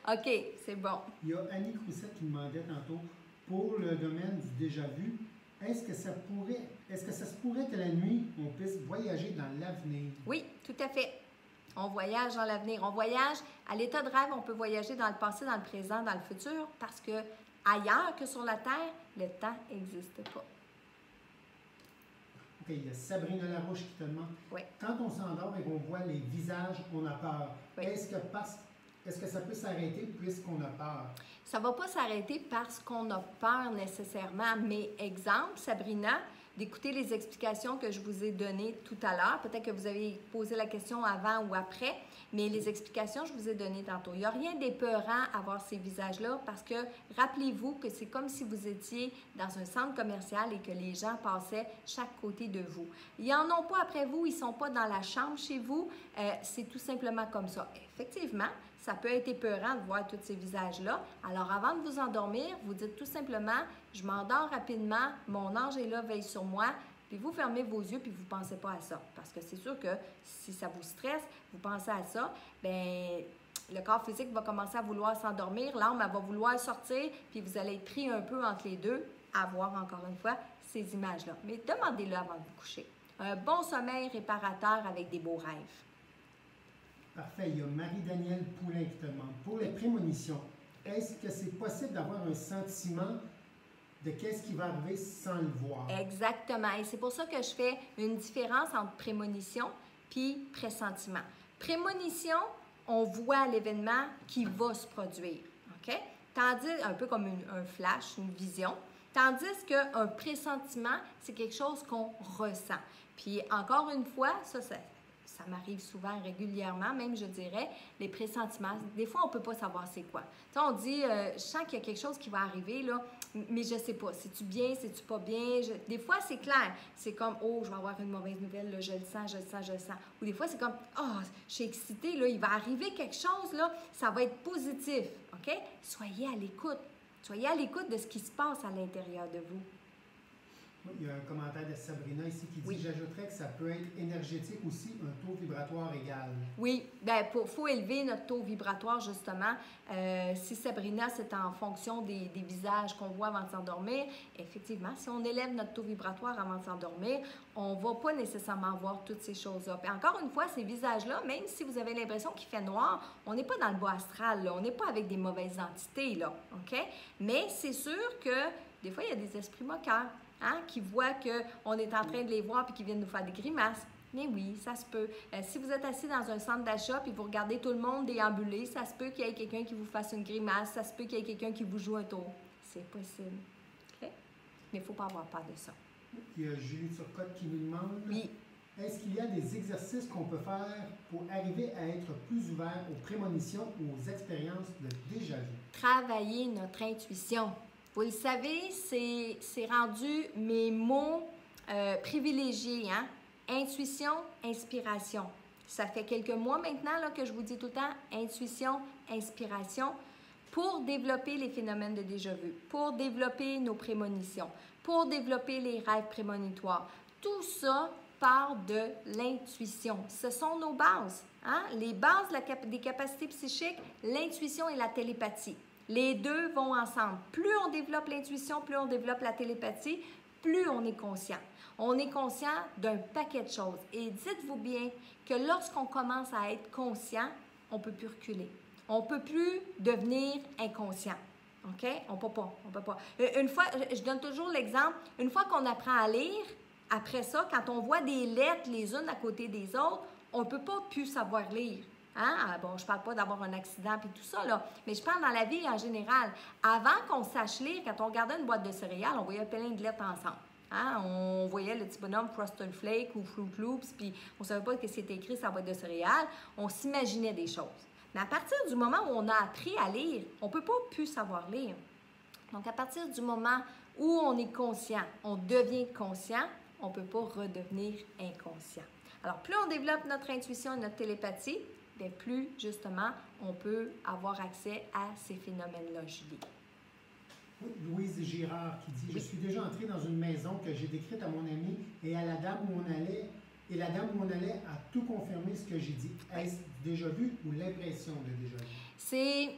OK, c'est bon. Il y a Annie Crousset qui demandait tantôt, pour le domaine du déjà-vu, est-ce que ça se pourrait que la nuit, on puisse voyager dans l'avenir? Oui, tout à fait. On voyage dans l'avenir. On voyage à l'état de rêve, on peut voyager dans le passé, dans le présent, dans le futur, parce que ailleurs que sur la Terre, le temps n'existe pas. OK, il y a Sabrina Larouche qui te demande, oui. Quand on s'endort et qu'on voit les visages, on a peur. Oui. Est-ce que ça peut s'arrêter puisqu'on a peur? Ça ne va pas s'arrêter parce qu'on a peur nécessairement. Mais exemple, Sabrina, d'écouter les explications que je vous ai données tout à l'heure. Peut-être que vous avez posé la question avant ou après, mais les explications, je vous ai données tantôt. Il n'y a rien d'épeurant à voir ces visages-là parce que rappelez-vous que c'est comme si vous étiez dans un centre commercial et que les gens passaient chaque côté de vous. Ils n'en ont pas après vous, ils ne sont pas dans la chambre chez vous. C'est tout simplement comme ça. Effectivement, ça peut être épeurant de voir tous ces visages-là. Alors, avant de vous endormir, vous dites tout simplement, je m'endors rapidement, mon ange est là, veille sur moi, puis vous fermez vos yeux, puis vous ne pensez pas à ça. Parce que c'est sûr que si ça vous stresse, vous pensez à ça, bien, le corps physique va commencer à vouloir s'endormir, l'âme, elle va vouloir sortir, puis vous allez être pris un peu entre les deux à voir, encore une fois, ces images-là. Mais demandez-le avant de vous coucher. Un bon sommeil réparateur avec des beaux rêves. Parfait. Il y a Marie-Danielle Poulain qui te demande, pour les prémonitions, est-ce que c'est possible d'avoir un sentiment de qu'est-ce qui va arriver sans le voir? Exactement. Et c'est pour ça que je fais une différence entre prémonition puis pressentiment. Prémonition, on voit l'événement qui va se produire. OK? Tandis, un peu comme un flash, une vision. Tandis qu'un pressentiment, c'est quelque chose qu'on ressent. Puis encore une fois, ça ça m'arrive souvent, régulièrement, même je dirais, les pressentiments. Des fois, on ne peut pas savoir c'est quoi. Tu sais, on dit, je sens qu'il y a quelque chose qui va arriver, là, mais je ne sais pas. C'est-tu bien, c'est-tu pas bien? Des fois, c'est clair. C'est comme, oh, je vais avoir une mauvaise nouvelle, là, je le sens, je le sens, je le sens. Ou des fois, c'est comme, oh, je suis excitée, là, il va arriver quelque chose, là, ça va être positif. OK? Soyez à l'écoute. Soyez à l'écoute de ce qui se passe à l'intérieur de vous. Il y a un commentaire de Sabrina ici qui dit, oui. J'ajouterais que ça peut être énergétique aussi, un taux vibratoire égal. Oui, bien, il faut élever notre taux vibratoire, justement. Si Sabrina, c'est en fonction des visages qu'on voit avant de s'endormir, effectivement, si on élève notre taux vibratoire avant de s'endormir, on ne va pas nécessairement voir toutes ces choses-là. Puis encore une fois, ces visages-là, même si vous avez l'impression qu'il fait noir, on n'est pas dans le bas astral, là. On n'est pas avec des mauvaises entités, là, OK? Mais c'est sûr que des fois, il y a des esprits moqueurs. Hein, qui voient qu'on est en train de les voir et qui viennent nous faire des grimaces. Mais oui, ça se peut. Si vous êtes assis dans un centre d'achat et vous regardez tout le monde déambuler, ça se peut qu'il y ait quelqu'un qui vous fasse une grimace, ça se peut qu'il y ait quelqu'un qui vous joue un tour. C'est possible. Okay? Mais il ne faut pas avoir peur de ça. Il y a Julie Turcotte qui nous demande, oui. Est-ce qu'il y a des exercices qu'on peut faire pour arriver à être plus ouvert aux prémonitions ou aux expériences de déjà-vu? Travailler notre intuition. Vous le savez, c'est rendu mes mots privilégiés, hein? Intuition, inspiration. Ça fait quelques mois maintenant là, que je vous dis tout le temps intuition, inspiration pour développer les phénomènes de déjà-vu, pour développer nos prémonitions, pour développer les rêves prémonitoires. Tout ça part de l'intuition. Ce sont nos bases. Hein? Les bases des capacités psychiques, l'intuition et la télépathie. Les deux vont ensemble. Plus on développe l'intuition, plus on développe la télépathie, plus on est conscient. On est conscient d'un paquet de choses. Et dites-vous bien que lorsqu'on commence à être conscient, on ne peut plus reculer. On ne peut plus devenir inconscient. OK? On ne peut pas. On peut pas. Une fois, je donne toujours l'exemple, une fois qu'on apprend à lire, après ça, quand on voit des lettres les unes à côté des autres, on ne peut pas plus savoir lire. Hein? Bon, je ne parle pas d'avoir un accident et tout ça, là, mais je parle dans la vie en général. Avant qu'on sache lire, quand on regardait une boîte de céréales, on voyait plein de lettres ensemble. Hein? On voyait le petit bonhomme Frosted Flake ou Fruit Loops, puis on ne savait pas ce qui était écrit sur la boîte de céréales. On s'imaginait des choses. Mais à partir du moment où on a appris à lire, on ne peut pas plus savoir lire. Donc, à partir du moment où on est conscient, on devient conscient, on ne peut pas redevenir inconscient. Alors, plus on développe notre intuition et notre télépathie, bien, plus, justement, on peut avoir accès à ces phénomènes-là, Julie. Oui, Louise Girard qui dit, Je suis déjà entrée dans une maison que j'ai décrite à mon ami et à la dame où on allait, a tout confirmé ce que j'ai dit. Est-ce déjà vu ou l'impression de déjà vu? C'est...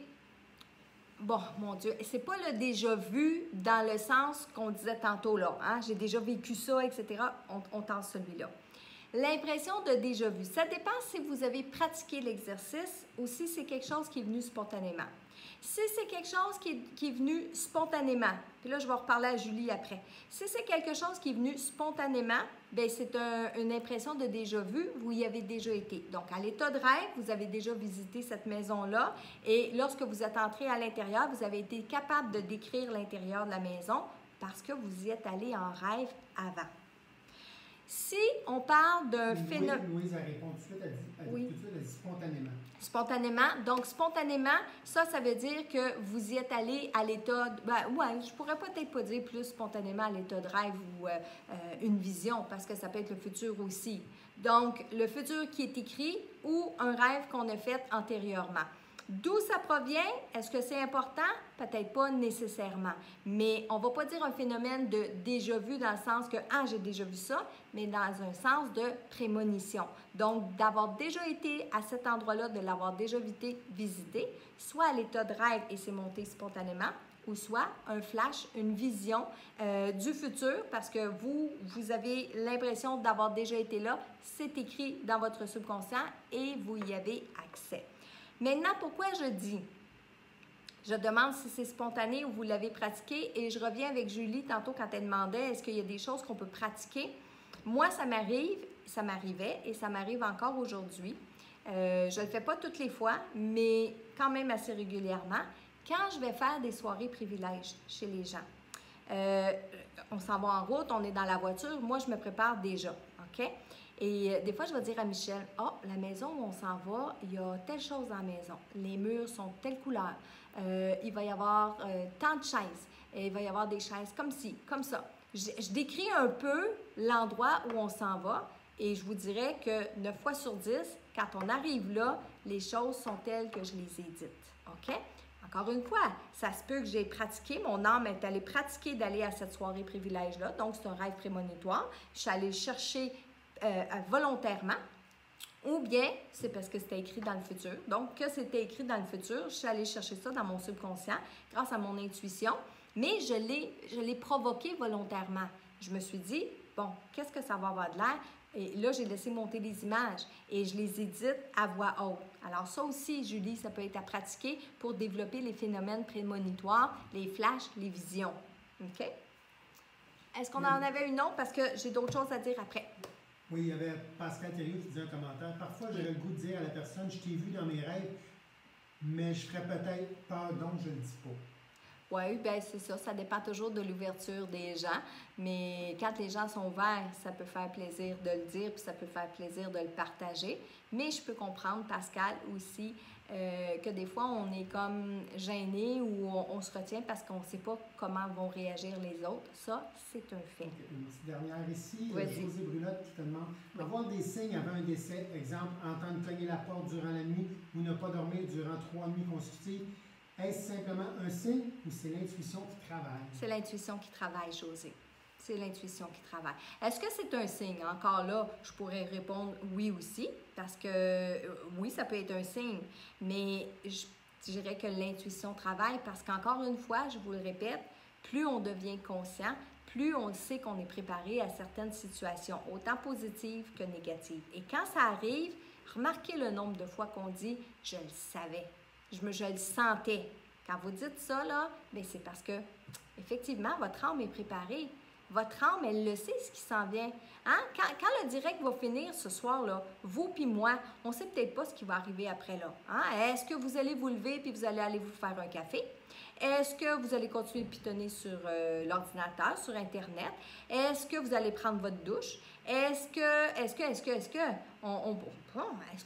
Bon, mon Dieu, c'est pas le déjà vu dans le sens qu'on disait tantôt, là. Hein? J'ai déjà vécu ça, etc. On tente celui-là. L'impression de déjà vu, ça dépend si vous avez pratiqué l'exercice ou si c'est quelque chose qui est venu spontanément. Si c'est quelque chose qui est venu spontanément, puis là, je vais reparler à Julie après. Si c'est quelque chose qui est venu spontanément, bien, c'est une impression de déjà vu, vous y avez déjà été. Donc, à l'état de rêve, vous avez déjà visité cette maison-là et lorsque vous êtes entré à l'intérieur, vous avez été capable de décrire l'intérieur de la maison parce que vous y êtes allé en rêve avant. Si on parle d'un phénomène... Louise a répondu tout de suite, elle dit spontanément. Spontanément. Donc, spontanément, ça veut dire que vous y êtes allé à l'état... je pourrais peut-être pas dire plus spontanément à l'état de rêve ou une vision, parce que ça peut être le futur aussi. Donc, le futur qui est écrit ou un rêve qu'on a fait antérieurement. D'où ça provient? Est-ce que c'est important? Peut-être pas nécessairement. Mais on ne va pas dire un phénomène de déjà vu dans le sens que « Ah, j'ai déjà vu ça », mais dans un sens de prémonition. Donc, d'avoir déjà été à cet endroit-là, de l'avoir déjà visité, soit à l'état de rêve et c'est monté spontanément, ou soit un flash, une vision du futur parce que vous avez l'impression d'avoir déjà été là, c'est écrit dans votre subconscient et vous y avez accès. Maintenant, pourquoi je dis? Je demande si c'est spontané ou vous l'avez pratiqué et je reviens avec Julie tantôt quand elle demandait est-ce qu'il y a des choses qu'on peut pratiquer. Moi, ça m'arrivait et ça m'arrive encore aujourd'hui. Je ne le fais pas toutes les fois, mais quand même assez régulièrement. Quand je vais faire des soirées privilèges chez les gens, on s'en va en route, on est dans la voiture, moi, je me prépare déjà, OK? Et des fois, je vais dire à Michel, « Ah, la maison où on s'en va, il y a telle chose dans la maison. Les murs sont telle couleur. Il va y avoir tant de chaises. Et il va y avoir des chaises comme ci, comme ça. » Je décris un peu l'endroit où on s'en va et je vous dirais que 9 fois sur 10, quand on arrive là, les choses sont telles que je les ai dites. OK? Encore une fois, ça se peut que j'ai pratiqué, mon âme est allée pratiquer d'aller à cette soirée privilège-là, donc c'est un rêve prémonitoire. Je suis allée chercher volontairement, ou bien c'est parce que c'était écrit dans le futur. Donc, que c'était écrit dans le futur, je suis allée chercher ça dans mon subconscient grâce à mon intuition, mais je l'ai provoqué volontairement. Je me suis dit, bon, qu'est-ce que ça va avoir de l'air? Et là, j'ai laissé monter les images et je les ai dites à voix haute. Alors ça aussi, Julie, ça peut être à pratiquer pour développer les phénomènes prémonitoires, les flashs, les visions. OK? Est-ce qu'on en avait une autre? Parce que j'ai d'autres choses à dire après. Oui, il y avait Pascal Thériault qui disait un commentaire. Parfois, j'aurais le goût de dire à la personne, je t'ai vu dans mes rêves, mais je ferais peut-être peur, donc je ne le dis pas. Oui, bien c'est ça. Ça dépend toujours de l'ouverture des gens. Mais quand les gens sont ouverts, ça peut faire plaisir de le dire, puis ça peut faire plaisir de le partager. Mais je peux comprendre, Pascal, aussi, que des fois, on est comme gêné ou on se retient parce qu'on ne sait pas comment vont réagir les autres. Ça, c'est un fait. Okay. Une petite dernière ici, Vas-y. José Brulotte qui te demande avoir des signes avant un décès, exemple, entendre cogner la porte durant la nuit ou ne pas dormir durant 3 nuits consécutives. Est-ce simplement un signe ou c'est l'intuition qui travaille? C'est l'intuition qui travaille, José. C'est l'intuition qui travaille. Est-ce que c'est un signe? Encore là, je pourrais répondre oui aussi, parce que oui, ça peut être un signe, mais je dirais que l'intuition travaille parce qu'encore une fois, je vous le répète, plus on devient conscient, plus on sait qu'on est préparé à certaines situations, autant positives que négatives. Et quand ça arrive, remarquez le nombre de fois qu'on dit « je le savais ». Je le sentais. Quand vous dites ça, là, bien, c'est parce que, effectivement, votre âme est préparée. Votre âme, elle le sait, ce qui s'en vient. Hein? Quand le direct va finir ce soir, là, vous puis moi, on ne sait peut-être pas ce qui va arriver après là. Hein? Est-ce que vous allez vous lever puis vous allez aller vous faire un café? Est-ce que vous allez continuer de pitonner sur l'ordinateur, sur Internet? Est-ce que vous allez prendre votre douche? Est-ce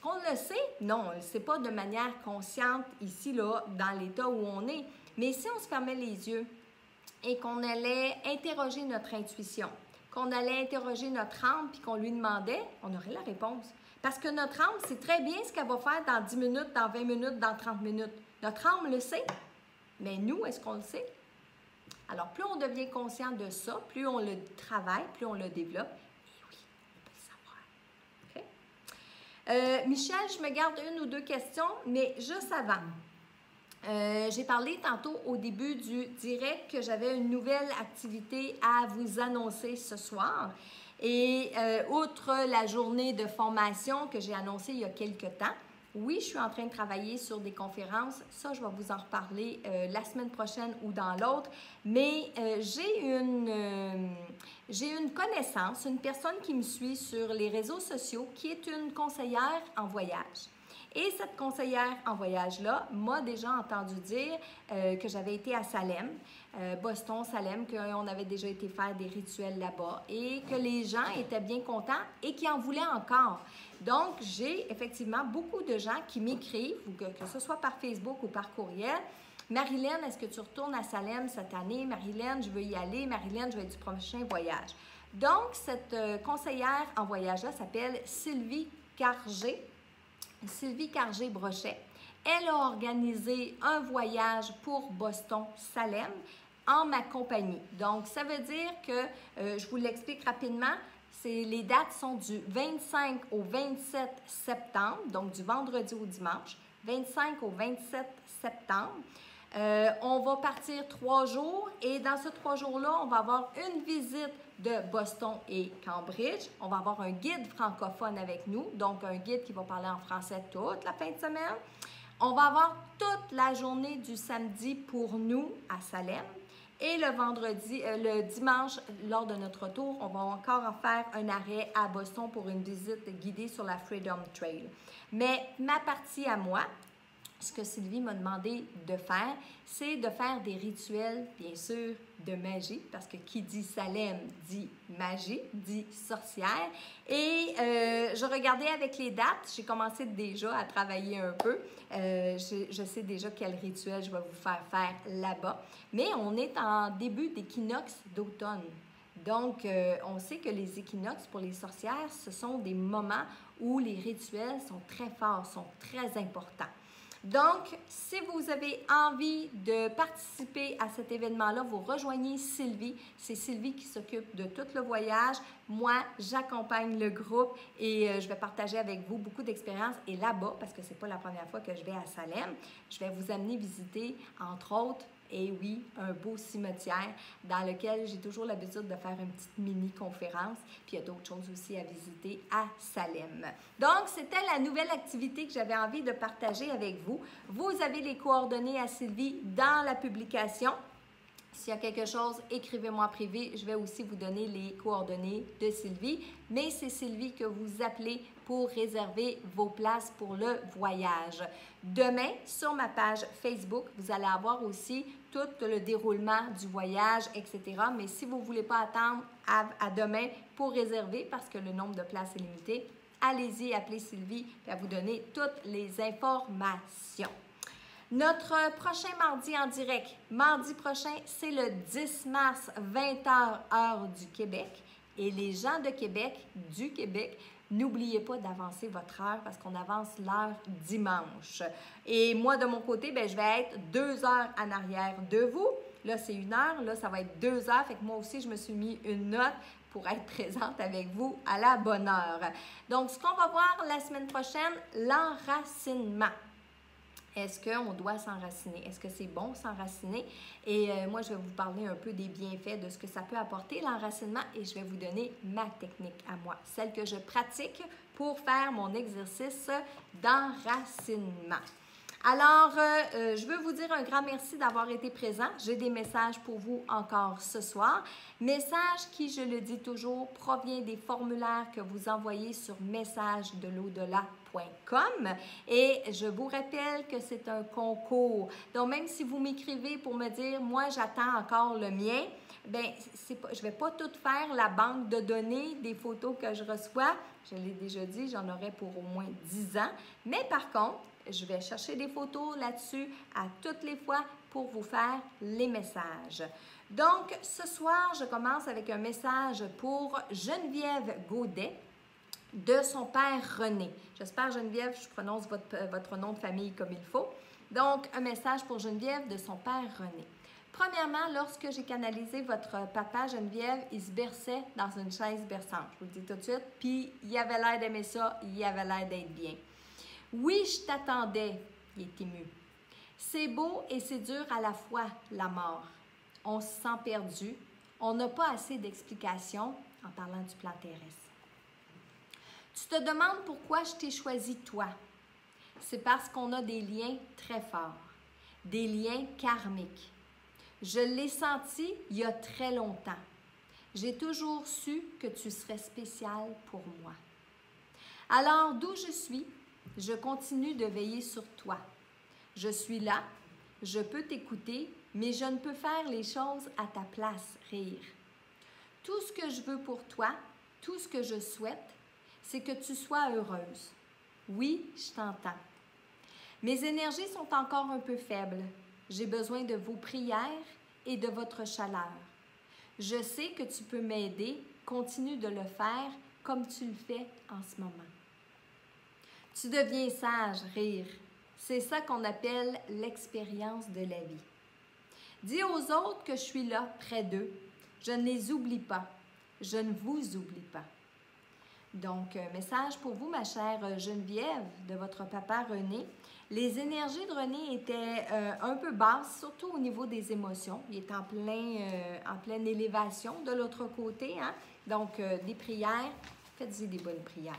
qu'on le sait? Non, on ne le sait pas de manière consciente ici, là, dans l'état où on est. Mais si on se fermait les yeux et qu'on allait interroger notre intuition, qu'on allait interroger notre âme puis qu'on lui demandait, on aurait la réponse. Parce que notre âme sait très bien ce qu'elle va faire dans 10 minutes, dans 20 minutes, dans 30 minutes. Notre âme le sait. Mais nous, est-ce qu'on le sait? Alors, plus on devient conscient de ça, plus on le travaille, plus on le développe, et oui, on peut le savoir. OK? Michel, je me garde une ou deux questions, mais juste avant. J'ai parlé tantôt au début du direct que j'avais une nouvelle activité à vous annoncer ce soir. Et outre la journée de formation que j'ai annoncée il y a quelques temps, oui, je suis en train de travailler sur des conférences. Ça, je vais vous en reparler la semaine prochaine ou dans l'autre. Mais j'ai une connaissance, une personne qui me suit sur les réseaux sociaux qui est une conseillère en voyage. Et cette conseillère en voyage-là m'a déjà entendu dire que j'avais été à Salem, Boston, Salem, qu'on avait déjà été faire des rituels là-bas et que les gens étaient bien contents et qui en voulaient encore. Donc, j'ai effectivement beaucoup de gens qui m'écrivent, que ce soit par Facebook ou par courriel. Marilyn, est-ce que tu retournes à Salem cette année? Marilyn, je veux y aller. Marilyn, je veux être du prochain voyage. Donc, cette conseillère en voyage-là s'appelle Sylvie Cargé. Sylvie Cargé-Brochet. Elle a organisé un voyage pour Boston-Salem en ma compagnie. Donc, ça veut dire que, je vous l'explique rapidement, les dates sont du 25 au 27 septembre, donc du vendredi au dimanche, 25 au 27 septembre. On va partir 3 jours et dans ces 3 jours-là, on va avoir une visite de Boston et Cambridge. On va avoir un guide francophone avec nous, donc un guide qui va parler en français toute la fin de semaine. On va avoir toute la journée du samedi pour nous à Salem. Et le dimanche, lors de notre retour, on va encore en faire un arrêt à Boston pour une visite guidée sur la Freedom Trail. Mais ma partie à moi, ce que Sylvie m'a demandé de faire, c'est de faire des rituels, bien sûr, de magie, parce que qui dit Salem dit magie, dit sorcière. Et je regardais avec les dates, j'ai commencé déjà à travailler un peu. Je sais déjà quel rituel je vais vous faire là-bas. Mais on est en début d'équinoxe d'automne. Donc, on sait que les équinoxes pour les sorcières, ce sont des moments où les rituels sont très forts, sont très importants. Donc, si vous avez envie de participer à cet événement-là, vous rejoignez Sylvie. C'est Sylvie qui s'occupe de tout le voyage. Moi, j'accompagne le groupe et je vais partager avec vous beaucoup d'expériences. Et là-bas, parce que ce n'est pas la première fois que je vais à Salem, je vais vous amener visiter, entre autres, et oui, un beau cimetière dans lequel j'ai toujours l'habitude de faire une petite mini-conférence. Puis il y a d'autres choses aussi à visiter à Salem. Donc, c'était la nouvelle activité que j'avais envie de partager avec vous. Vous avez les coordonnées à Sylvie dans la publication. S'il y a quelque chose, écrivez-moi en privé. Je vais aussi vous donner les coordonnées de Sylvie. Mais c'est Sylvie que vous appelez pour réserver vos places pour le voyage. Demain, sur ma page Facebook, vous allez avoir aussi tout le déroulement du voyage, etc. Mais si vous ne voulez pas attendre à demain pour réserver, parce que le nombre de places est limité, allez-y, appelez Sylvie, elle va vous donner toutes les informations. Notre prochain mardi en direct, mardi prochain, c'est le 10 mars, 20h, heure du Québec. Et les gens de Québec, du Québec, n'oubliez pas d'avancer votre heure parce qu'on avance l'heure dimanche. Et moi, de mon côté, je vais être 2 heures en arrière de vous. Là, c'est 1 heure. Là, ça va être 2 heures. Fait que moi aussi, je me suis mis une note pour être présente avec vous à la bonne heure. Donc, ce qu'on va voir la semaine prochaine, l'enracinement. Est-ce qu'on doit s'enraciner? Est-ce que c'est bon s'enraciner? Et moi, je vais vous parler un peu des bienfaits de ce que ça peut apporter, l'enracinement, et je vais vous donner ma technique à moi, celle que je pratique pour faire mon exercice d'enracinement. Alors, je veux vous dire un grand merci d'avoir été présent. J'ai des messages pour vous encore ce soir. Messages qui, je le dis toujours, provient des formulaires que vous envoyez sur messagedelau-delà.com. Et je vous rappelle que c'est un concours. Donc, même si vous m'écrivez pour me dire « Moi, j'attends encore le mien », je ne vais pas tout faire la banque de données des photos que je reçois. Je l'ai déjà dit, j'en aurai pour au moins 10 ans. Mais par contre, je vais chercher des photos là-dessus à toutes les fois pour vous faire les messages. Donc, ce soir, je commence avec un message pour Geneviève Gaudet de son père René. J'espère, Geneviève, je prononce votre nom de famille comme il faut. Donc, un message pour Geneviève de son père René. Premièrement, lorsque j'ai canalisé votre papa, Geneviève, il se berçait dans une chaise berçante. Je vous le dis tout de suite. Puis, il avait l'air d'aimer ça, il avait l'air d'être bien. Oui, je t'attendais, il est ému. C'est beau et c'est dur à la fois, la mort. On se sent perdu. On n'a pas assez d'explications en parlant du plan terrestre. Tu te demandes pourquoi je t'ai choisi toi. C'est parce qu'on a des liens très forts, des liens karmiques. Je l'ai senti il y a très longtemps. J'ai toujours su que tu serais spécial pour moi. Alors, d'où je suis, je continue de veiller sur toi. Je suis là, je peux t'écouter, mais je ne peux faire les choses à ta place, rire. Tout ce que je veux pour toi, tout ce que je souhaite, c'est que tu sois heureuse. Oui, je t'entends. Mes énergies sont encore un peu faibles. J'ai besoin de vos prières et de votre chaleur. Je sais que tu peux m'aider. Continue de le faire comme tu le fais en ce moment. Tu deviens sage, rire. C'est ça qu'on appelle l'expérience de la vie. Dis aux autres que je suis là, près d'eux. Je ne les oublie pas. Je ne vous oublie pas. Donc, message pour vous, ma chère Geneviève, de votre papa René. Les énergies de René étaient un peu basses, surtout au niveau des émotions. Il est en pleine élévation de l'autre côté. Hein? Donc, des prières, faites-y des bonnes prières.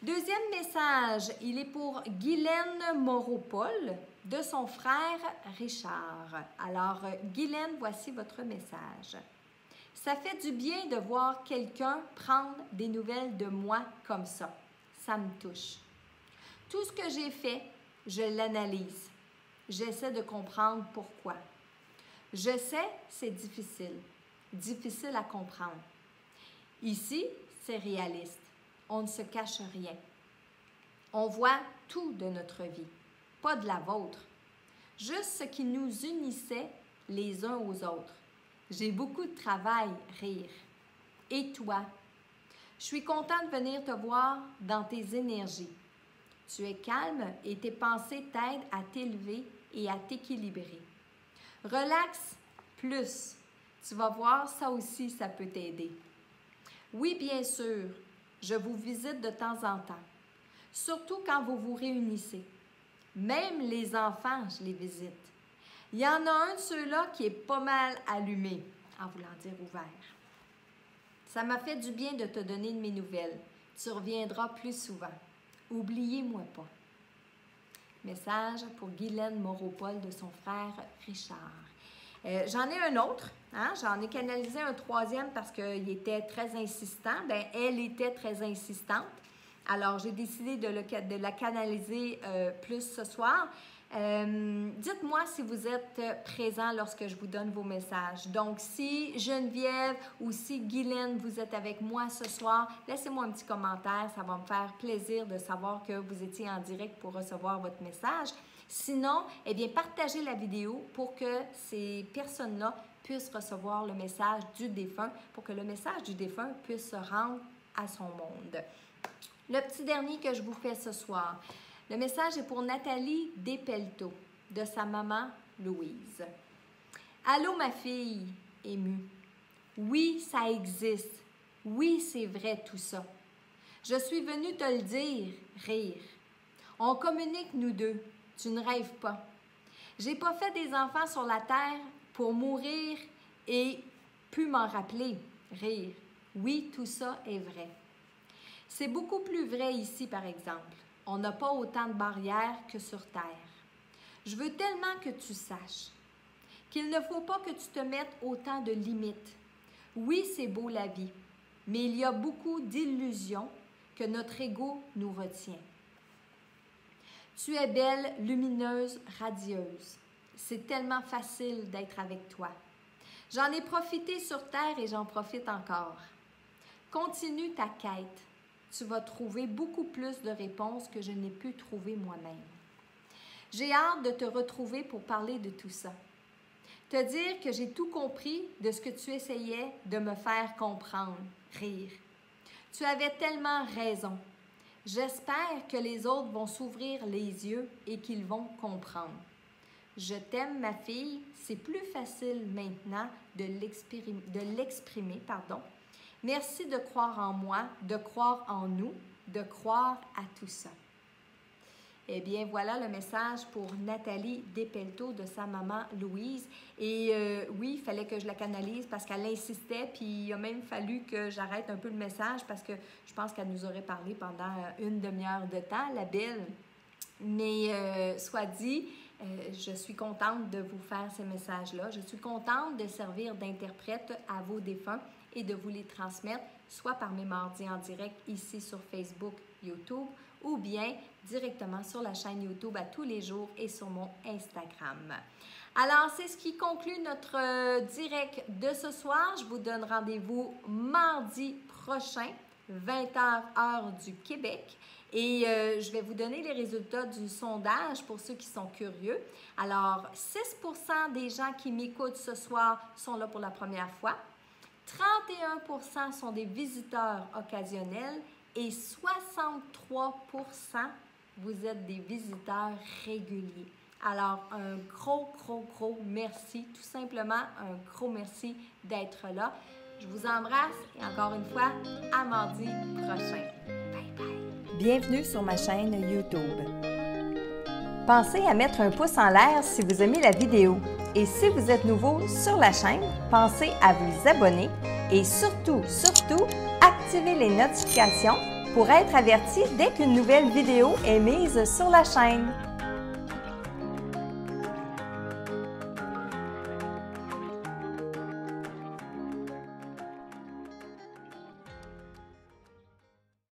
Deuxième message, il est pour Guylaine Moreau-Paul de son frère Richard. Alors, Guylaine, voici votre message. Ça fait du bien de voir quelqu'un prendre des nouvelles de moi comme ça. Ça me touche. Tout ce que j'ai fait, je l'analyse. J'essaie de comprendre pourquoi. Je sais, c'est difficile. Difficile à comprendre. Ici, c'est réaliste. On ne se cache rien. On voit tout de notre vie, pas de la vôtre. Juste ce qui nous unissait les uns aux autres. J'ai beaucoup de travail, rire. Et toi? Je suis contente de venir te voir dans tes énergies. Tu es calme et tes pensées t'aident à t'élever et à t'équilibrer. Relaxe plus. Tu vas voir, ça aussi, ça peut t'aider. Oui, bien sûr, je vous visite de temps en temps, surtout quand vous vous réunissez. Même les enfants, je les visite. Il y en a un de ceux-là qui est pas mal allumé, en voulant dire ouvert. Ça m'a fait du bien de te donner de mes nouvelles. Tu reviendras plus souvent. Oubliez-moi pas. Message pour Guylaine Moreau-Paul de son frère Richard. J'en ai un autre. J'en ai canalisé un troisième parce qu'il était très insistant. Bien, elle était très insistante. Alors, j'ai décidé de la canaliser plus ce soir. Dites-moi si vous êtes présent lorsque je vous donne vos messages. Donc, si Geneviève ou si Guylaine, vous êtes avec moi ce soir, laissez-moi un petit commentaire. Ça va me faire plaisir de savoir que vous étiez en direct pour recevoir votre message. Sinon, eh bien, partagez la vidéo pour que ces personnes-là puissent recevoir le message du défunt, pour que le message du défunt puisse se rendre à son monde. Le petit dernier que je vous fais ce soir. Le message est pour Nathalie Despelteaux, de sa maman Louise. Allô, ma fille, émue. Oui, ça existe. Oui, c'est vrai tout ça. Je suis venue te le dire, rire. On communique, nous deux. Tu ne rêves pas. J'ai pas fait des enfants sur la terre pour mourir et plus m'en rappeler, rire. Oui, tout ça est vrai. C'est beaucoup plus vrai ici, par exemple. On n'a pas autant de barrières que sur Terre. Je veux tellement que tu saches qu'il ne faut pas que tu te mettes autant de limites. Oui, c'est beau la vie, mais il y a beaucoup d'illusions que notre ego nous retient. Tu es belle, lumineuse, radieuse. C'est tellement facile d'être avec toi. J'en ai profité sur Terre et j'en profite encore. Continue ta quête. Tu vas trouver beaucoup plus de réponses que je n'ai pu trouver moi-même. J'ai hâte de te retrouver pour parler de tout ça. Te dire que j'ai tout compris de ce que tu essayais de me faire comprendre, rire. Tu avais tellement raison. J'espère que les autres vont s'ouvrir les yeux et qu'ils vont comprendre. Je t'aime, ma fille. C'est plus facile maintenant de l'exprimer. Merci de croire en moi, de croire en nous, de croire à tout ça. Eh bien, voilà le message pour Nathalie Despelteaux de sa maman Louise. Et oui, il fallait que je la canalise parce qu'elle insistait, puis il a même fallu que j'arrête un peu le message parce que je pense qu'elle nous aurait parlé pendant une demi-heure de temps, la belle. Mais soit dit, je suis contente de vous faire ces messages-là. Je suis contente de servir d'interprète à vos défunts et de vous les transmettre, soit par mes mardis en direct ici sur Facebook, YouTube, ou bien directement sur la chaîne YouTube à tous les jours et sur mon Instagram. Alors, c'est ce qui conclut notre direct de ce soir. Je vous donne rendez-vous mardi prochain, 20h heure du Québec. Et je vais vous donner les résultats du sondage pour ceux qui sont curieux. Alors, 6% des gens qui m'écoutent ce soir sont là pour la première fois. 31% sont des visiteurs occasionnels et 63% vous êtes des visiteurs réguliers. Alors, un gros merci, tout simplement un gros merci d'être là. Je vous embrasse et encore une fois, à mardi prochain. Bye bye. Bienvenue sur ma chaîne YouTube. Pensez à mettre un pouce en l'air si vous aimez la vidéo. Et si vous êtes nouveau sur la chaîne, pensez à vous abonner et surtout, activez les notifications pour être averti dès qu'une nouvelle vidéo est mise sur la chaîne.